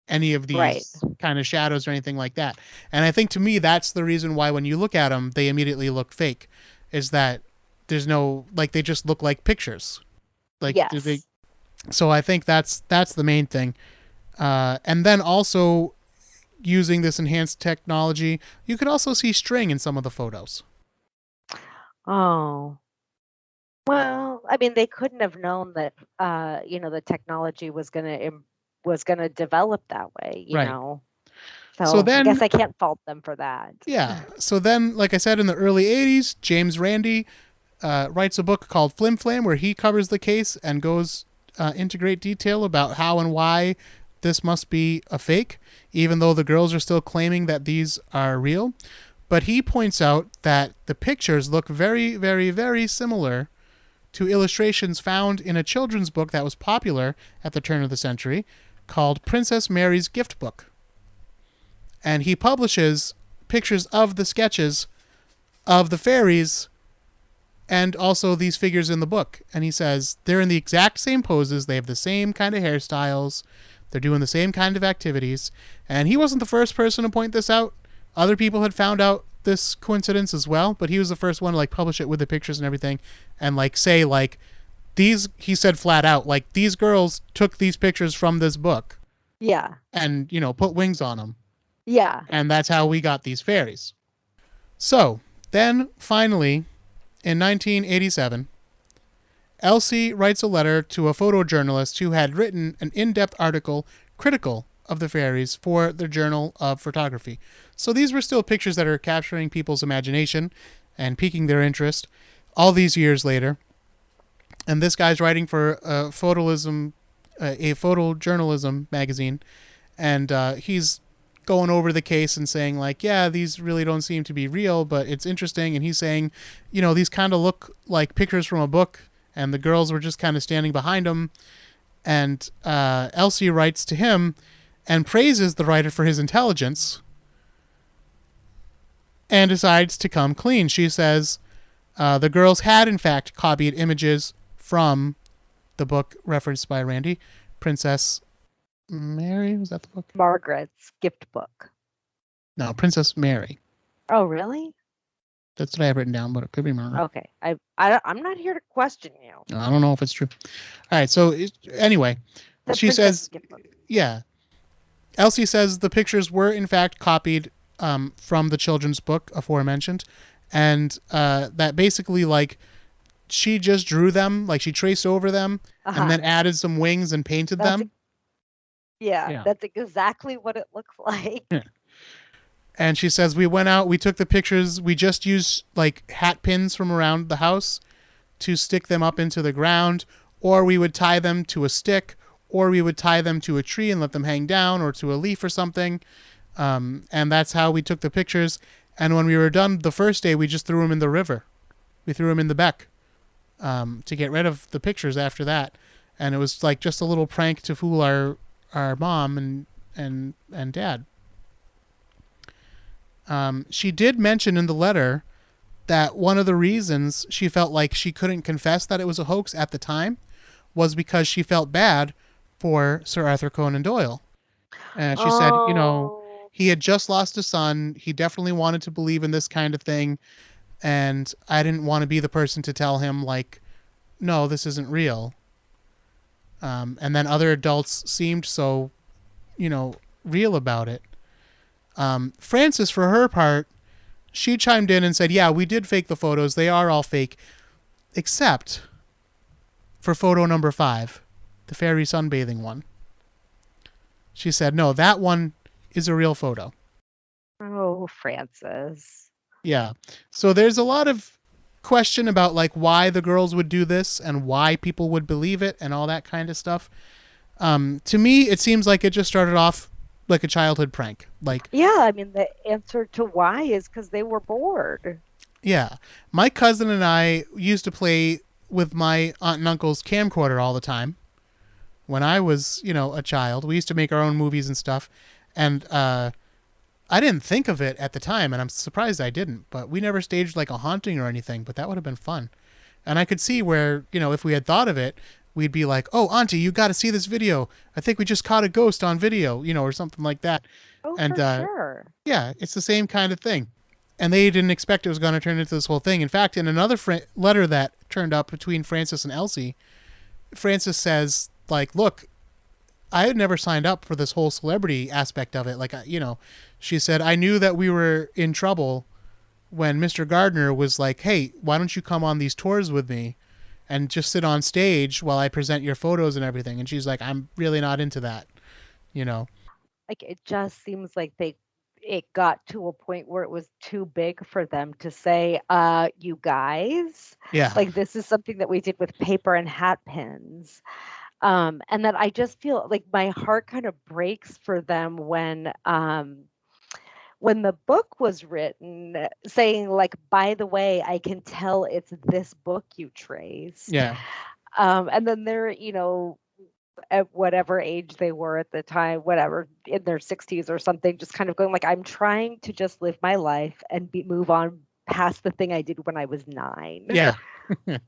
any of these kind of shadows or anything like that. And I think, to me, that's the reason why when you look at them, they immediately look fake, is that there's no, like, they just look like pictures. Like, yes. So I think that's the main thing. And then also, using this enhanced technology, you could also see string in some of the photos. Oh. Well, I mean, they couldn't have known that, the technology was gonna develop that way, you know. So then, I guess I can't fault them for that. Yeah. So then, like I said, in the early 80s, James Randi writes a book called Flim Flam, where he covers the case and goes into great detail about how and why this must be a fake, even though the girls are still claiming that these are real. But he points out that the pictures look very, very, very similar to illustrations found in a children's book that was popular at the turn of the century called Princess Mary's Gift Book. And he publishes pictures of the sketches of the fairies and also these figures in the book. And he says they're in the exact same poses. They have the same kind of hairstyles. They're doing the same kind of activities. And he wasn't the first person to point this out. Other people had found out this coincidence as well, but he was the first one to, like, publish it with the pictures and everything and, like, say, like, these, he said flat out, like, these girls took these pictures from this book. Yeah. And, put wings on them. Yeah. And that's how we got these fairies. So, then, finally, in 1987, Elsie writes a letter to a photojournalist who had written an in-depth article critical of the fairies for their journal of photography. So these were still pictures that are capturing people's imagination and piquing their interest all these years later. And this guy's writing for a photojournalism magazine, and he's going over the case and saying, like, yeah, these really don't seem to be real, but it's interesting. And he's saying, these kind of look like pictures from a book, and the girls were just kind of standing behind them. And Elsie writes to him and praises the writer for his intelligence and decides to come clean. She says the girls had, in fact, copied images from the book referenced by Randy, Princess Mary. Was that the book? Margaret's gift book. No, Princess Mary. Oh, really? That's what I have written down, but it could be Margaret. Okay. I'm not here to question you. I don't know if it's true. All right. So anyway, she says, yeah. Elsie says the pictures were in fact copied from the children's book aforementioned, and that basically, like, she just drew them, like she traced over them and then added some wings and painted them. Yeah, that's exactly what it looks like. Yeah. And she says, we went out, we took the pictures, we just used like hat pins from around the house to stick them up into the ground, or we would tie them to a stick, or we would tie them to a tree and let them hang down, or to a leaf or something. And that's how we took the pictures. And when we were done the first day, we just threw them in the river. We threw them in the beck to get rid of the pictures after that. And it was like just a little prank to fool our mom and dad. She did mention in the letter that one of the reasons she felt like she couldn't confess that it was a hoax at the time was because she felt bad for Sir Arthur Conan Doyle. And she said, he had just lost a son. He definitely wanted to believe in this kind of thing. And I didn't want to be the person to tell him, like, no, this isn't real. And then other adults seemed so, real about it. Francis, for her part, she chimed in and said, yeah, we did fake the photos. They are all fake, except for photo number 5, the fairy sunbathing one. She said, no, that one is a real photo. Oh, Francis. Yeah. So there's a lot of question about like why the girls would do this and why people would believe it and all that kind of stuff. To me, it seems like it just started off like a childhood prank. Like, yeah, I mean, the answer to why is because they were bored. Yeah. My cousin and I used to play with my aunt and uncle's camcorder all the time. When I was, a child, we used to make our own movies and stuff. And I didn't think of it at the time, and I'm surprised I didn't. But we never staged like a haunting or anything, but that would have been fun. And I could see where, if we had thought of it, we'd be like, oh, Auntie, you got to see this video. I think we just caught a ghost on video, or something like that. Oh, and, for sure. Yeah, it's the same kind of thing. And they didn't expect it was going to turn into this whole thing. In fact, in another letter that turned up between Francis and Elsie, Francis says, like, look, I had never signed up for this whole celebrity aspect of it. Like, she said, I knew that we were in trouble when Mr. Gardner was like, hey, why don't you come on these tours with me and just sit on stage while I present your photos and everything. And she's like, I'm really not into that, Like, it just seems like it got to a point where it was too big for them to say, you guys, yeah, like this is something that we did with paper and hat pins. And that I just feel like my heart kind of breaks for them when the book was written, saying like, by the way, I can tell it's this book you traced. Yeah. And then they're, at whatever age they were at the time, whatever, in their 60s or something, just kind of going like, I'm trying to just live my life and move on past the thing I did when I was 9. Yeah. Yeah,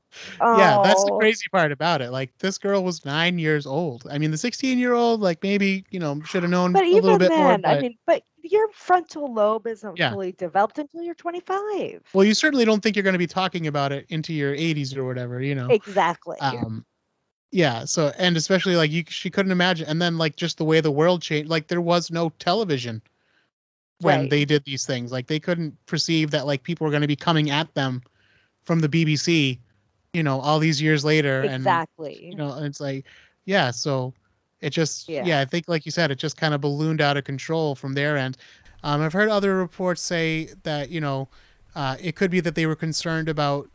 that's the crazy part about it. Like, this girl was 9 years old. I mean, the 16-year-old, like, maybe, should have known a little bit more. But your frontal lobe isn't fully developed until you're 25. Well, you certainly don't think you're going to be talking about it into your 80s or whatever, Exactly. Yeah. So, and especially like she couldn't imagine. And then like just the way the world changed, like there was no television when they did these things. Like they couldn't perceive that like people were going to be coming at them from the BBC, all these years later. Exactly. And, and it's like, yeah. So It just, Yeah. I think, like you said, it just kind of ballooned out of control from their end. I've heard other reports say that, it could be that they were concerned about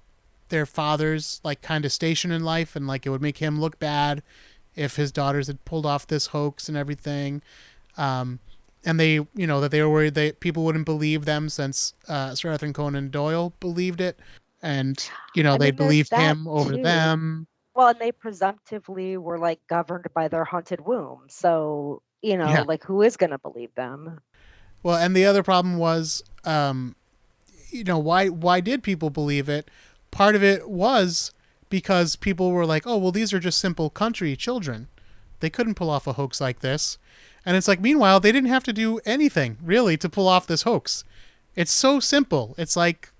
their father's like kind of station in life, and like it would make him look bad if his daughters had pulled off this hoax and everything. Um, and they, that they were worried that people wouldn't believe them since Sir Arthur Conan Doyle believed it, and I they'd mean, there's believe that him over too. them. Well, and they presumptively were like governed by their haunted womb. So, Yeah. like who is going to believe them? Well, and the other problem was, why did people believe it? Part of it was because people were like, oh, well, these are just simple country children. They couldn't pull off a hoax like this. And it's like, meanwhile, they didn't have to do anything really to pull off this hoax. It's so simple. It's like,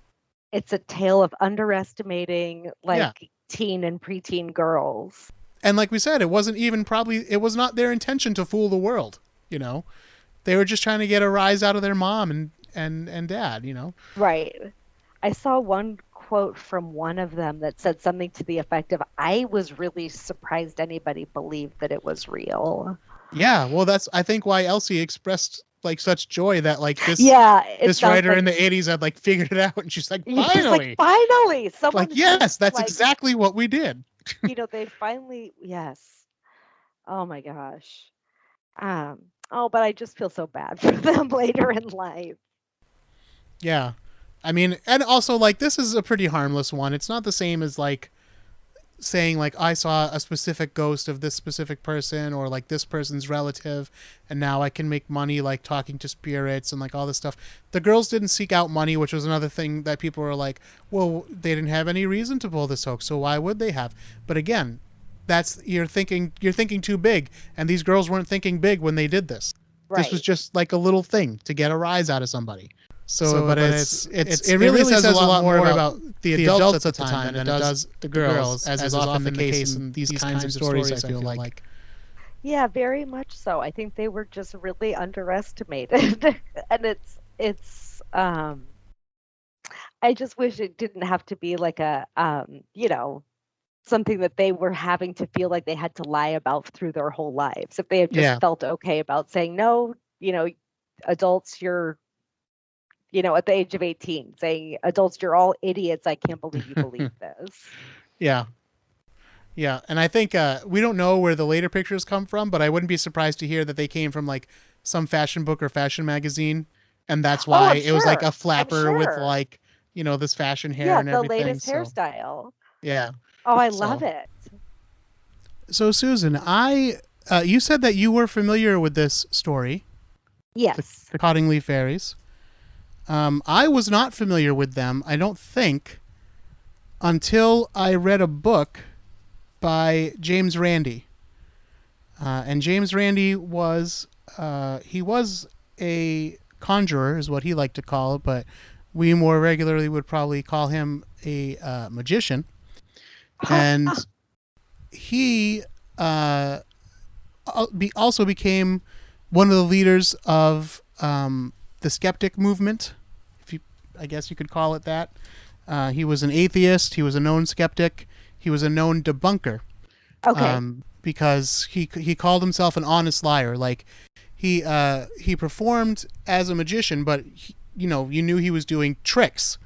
It's a tale of underestimating yeah. like teen and preteen girls. And like we said, it was not their intention to fool the world. They were just trying to get a rise out of their mom and dad. Right. I saw one quote from one of them that said something to the effect of, I was really surprised anybody believed that it was real. Yeah, well, that's I think why Elsie expressed like such joy that like this writer in the 80s had like figured it out, and she's like, finally, someone like, yes, that's like, exactly what we did. They finally, yes. Oh my gosh. But I just feel so bad for them later in life. Yeah. I mean, and also like this is a pretty harmless one. It's not the same as like saying like I saw a specific ghost of this specific person or like this person's relative, and now I can make money like talking to spirits and like all this stuff. The girls didn't seek out money, which was another thing that people were like, well, they didn't have any reason to pull this hoax, so why would they have? But again, that's you're thinking too big, and these girls weren't thinking big when they did this. Right. This was just like a little thing to get a rise out of somebody. But it really says a lot more about the adults at the time than it does the girls, as is often the case in these kinds of stories, I feel like. Yeah, very much so. I think they were just really underestimated. And it's I just wish it didn't have to be like a something that they were having to feel like they had to lie about through their whole lives. If they had just felt okay about saying, no, adults, you're at the age of 18, saying, adults, you're all idiots. I can't believe you believe this. Yeah. Yeah. And I think we don't know where the later pictures come from, but I wouldn't be surprised to hear that they came from like some fashion book or fashion magazine. And that's why it was like a flapper with like, this fashion hair and everything. Yeah, the latest hairstyle. Yeah. Oh, I love it. So Susan, you said that you were familiar with this story. Yes. The Cottingley Fairies. I was not familiar with them, I don't think, until I read a book by James Randi. And James Randi was a conjurer, is what he liked to call it, but we more regularly would probably call him a magician. And he also became one of the leaders of the skeptic movement, I guess you could call it that. He was an atheist. He was a known skeptic. He was a known debunker. Okay. Because he called himself an honest liar. Like he performed as a magician, but you knew he was doing tricks,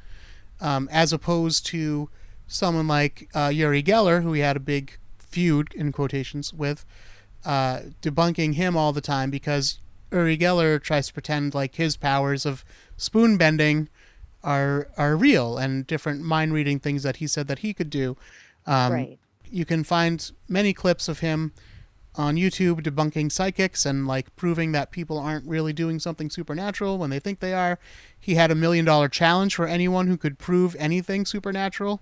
as opposed to someone like Uri Geller, who he had a big feud in quotations with, debunking him all the time because Uri Geller tries to pretend like his powers of spoon bending are real and different mind reading things that he said that he could do. Right. You can find many clips of him on YouTube debunking psychics and like proving that people aren't really doing something supernatural when they think they are. He had $1 million challenge for anyone who could prove anything supernatural.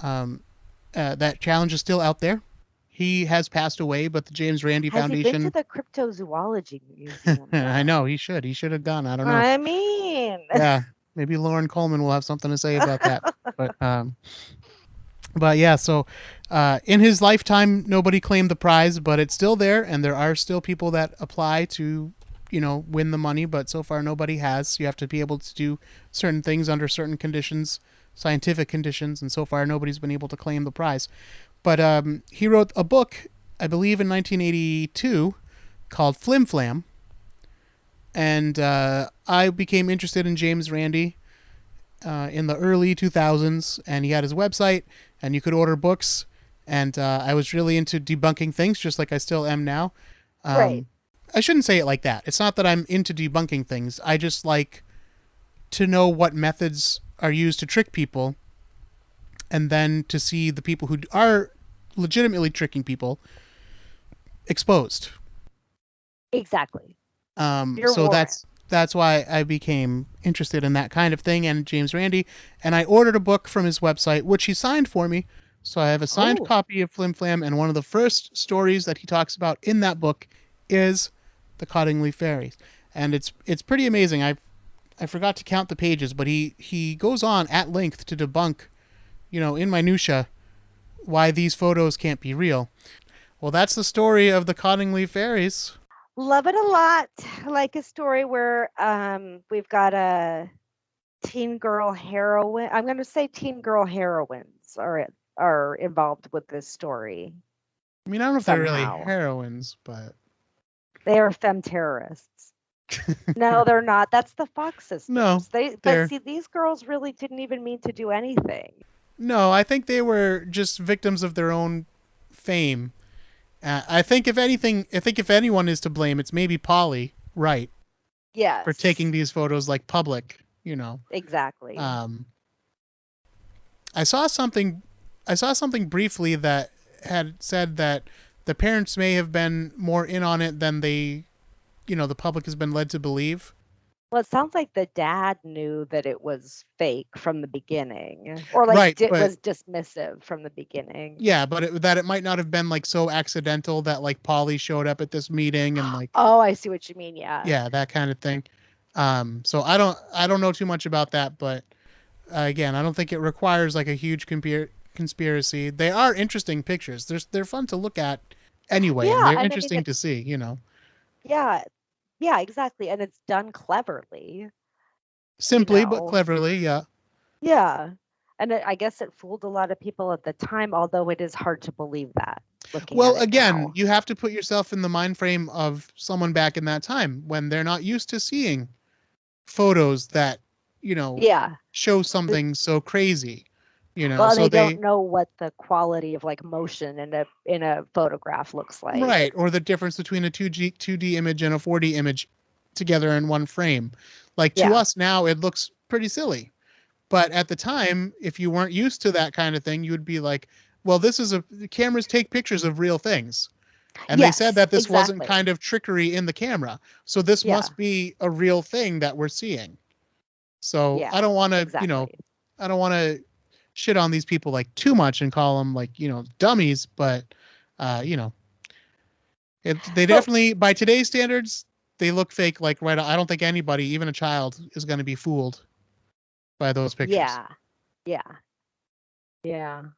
That challenge is still out there. He has passed away, but the James Randi Foundation. Has he been to the Cryptozoology Museum? I know he should. He should have gone. I don't know. I mean, yeah, maybe Lauren Coleman will have something to say about that. But yeah, so in his lifetime, nobody claimed the prize, but it's still there, and there are still people that apply to, win the money. But so far, nobody has. You have to be able to do certain things under certain conditions, scientific conditions, and so far, nobody's been able to claim the prize. But he wrote a book I believe in 1982, called Flim Flam. And I became interested in James Randi in the early 2000s, and he had his website, and you could order books, and I was really into debunking things, just like I still am now. Right. I shouldn't say it like that. It's not that I'm into debunking things. I just like to know what methods are used to trick people, and then to see the people who are legitimately tricking people exposed. Exactly. So that's why I became interested in that kind of thing and James Randi, and I ordered a book from his website, which he signed for me. So I have a signed copy of Flim Flam, and one of the first stories that he talks about in that book is the Cottingley Fairies, and it's pretty amazing. I forgot to count the pages, but he goes on at length to debunk, in minutia, why these photos can't be real. Well, that's the story of the Cottingley Fairies. Love it a lot. I like a story where we've got a teen girl heroine. I'm going to say teen girl heroines are involved with this story. I mean, I don't know if they're really heroines, but they are femme terrorists. No, they're not. That's the Fox sisters. No, but see, these girls really didn't even mean to do anything. No, I think they were just victims of their own fame. I think if anyone is to blame, it's maybe Polly Wright. Yes. For taking these photos like public, Exactly. I saw something briefly that had said that the parents may have been more in on it than the public has been led to believe. Well, it sounds like the dad knew that it was fake from the beginning, or was dismissive from the beginning. Yeah, but that it might not have been like so accidental that like Polly showed up at this meeting and like. Oh, I see what you mean. Yeah. Yeah, that kind of thing. So I don't know too much about that, but again, I don't think it requires like a huge conspiracy. They are interesting pictures. They're fun to look at anyway. Yeah, and they're interesting to see. Yeah. Yeah, exactly. And it's done cleverly. Simply, but cleverly, yeah. Yeah. And I guess it fooled a lot of people at the time, although it is hard to believe that. Well, again, you have to put yourself in the mind frame of someone back in that time when they're not used to seeing photos that, show something so crazy. Well, so they don't know what the quality of like motion in a photograph looks like. Right, or the difference between a 2D image and a 4D image together in one frame. Like to us now, it looks pretty silly. But at the time, if you weren't used to that kind of thing, you would be like, well, cameras take pictures of real things. And they said that this wasn't kind of trickery in the camera. So this must be a real thing that we're seeing. So I don't want to, I don't want to shit on these people like too much and call them like, dummies, but they definitely, by today's standards, they look fake. Like, right. I don't think anybody, even a child, is going to be fooled by those pictures. Yeah. Well,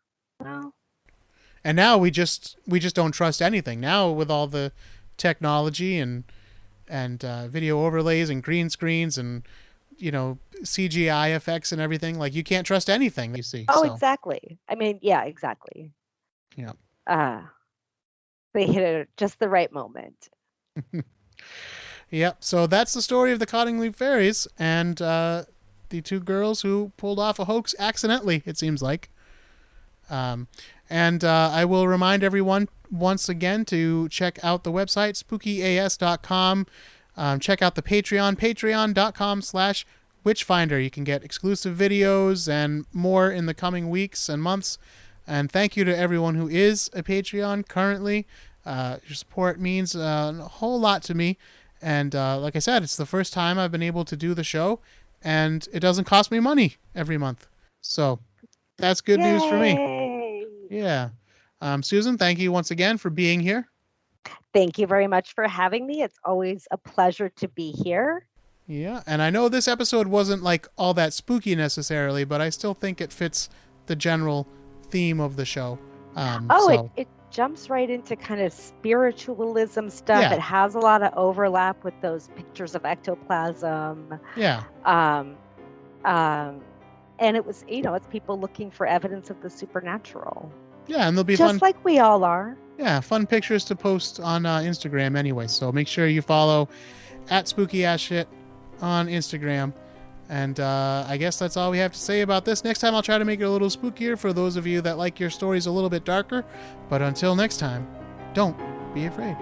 and now we just don't trust anything now with all the technology and video overlays and green screens and, CGI effects and everything. Like, you can't trust anything you see. Oh, so. Exactly. I mean, yeah, exactly. Yeah. They hit it at just the right moment. Yep. So that's the story of the Cottingley Fairies and the two girls who pulled off a hoax accidentally, it seems like. And I will remind everyone once again to check out the website, spookyas.com. Check out the Patreon, patreon.com/witchfinder. You can get exclusive videos and more in the coming weeks and months. And thank you to everyone who is a Patreon currently. Your support means a whole lot to me. And like I said, it's the first time I've been able to do the show, and it doesn't cost me money every month. So that's good news for me. Yeah. Susan, thank you once again for being here. Thank you very much for having me. It's always a pleasure to be here. Yeah, and I know this episode wasn't like all that spooky necessarily, but I still think it fits the general theme of the show. It jumps right into kind of spiritualism stuff. Yeah. It has a lot of overlap with those pictures of ectoplasm. Yeah. And it was, it's people looking for evidence of the supernatural. Yeah, and they'll be just like we all are. Yeah, fun pictures to post on Instagram anyway. So make sure you follow at SpookyAssShit on Instagram. And I guess that's all we have to say about this. Next time I'll try to make it a little spookier for those of you that like your stories a little bit darker. But until next time, don't be afraid.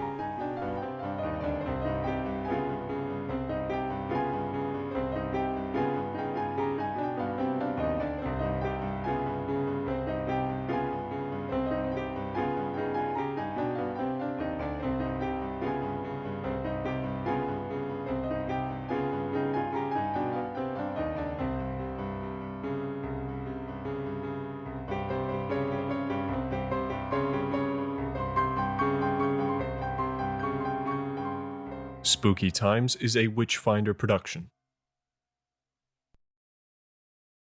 Spooky Times is a Witchfinder production.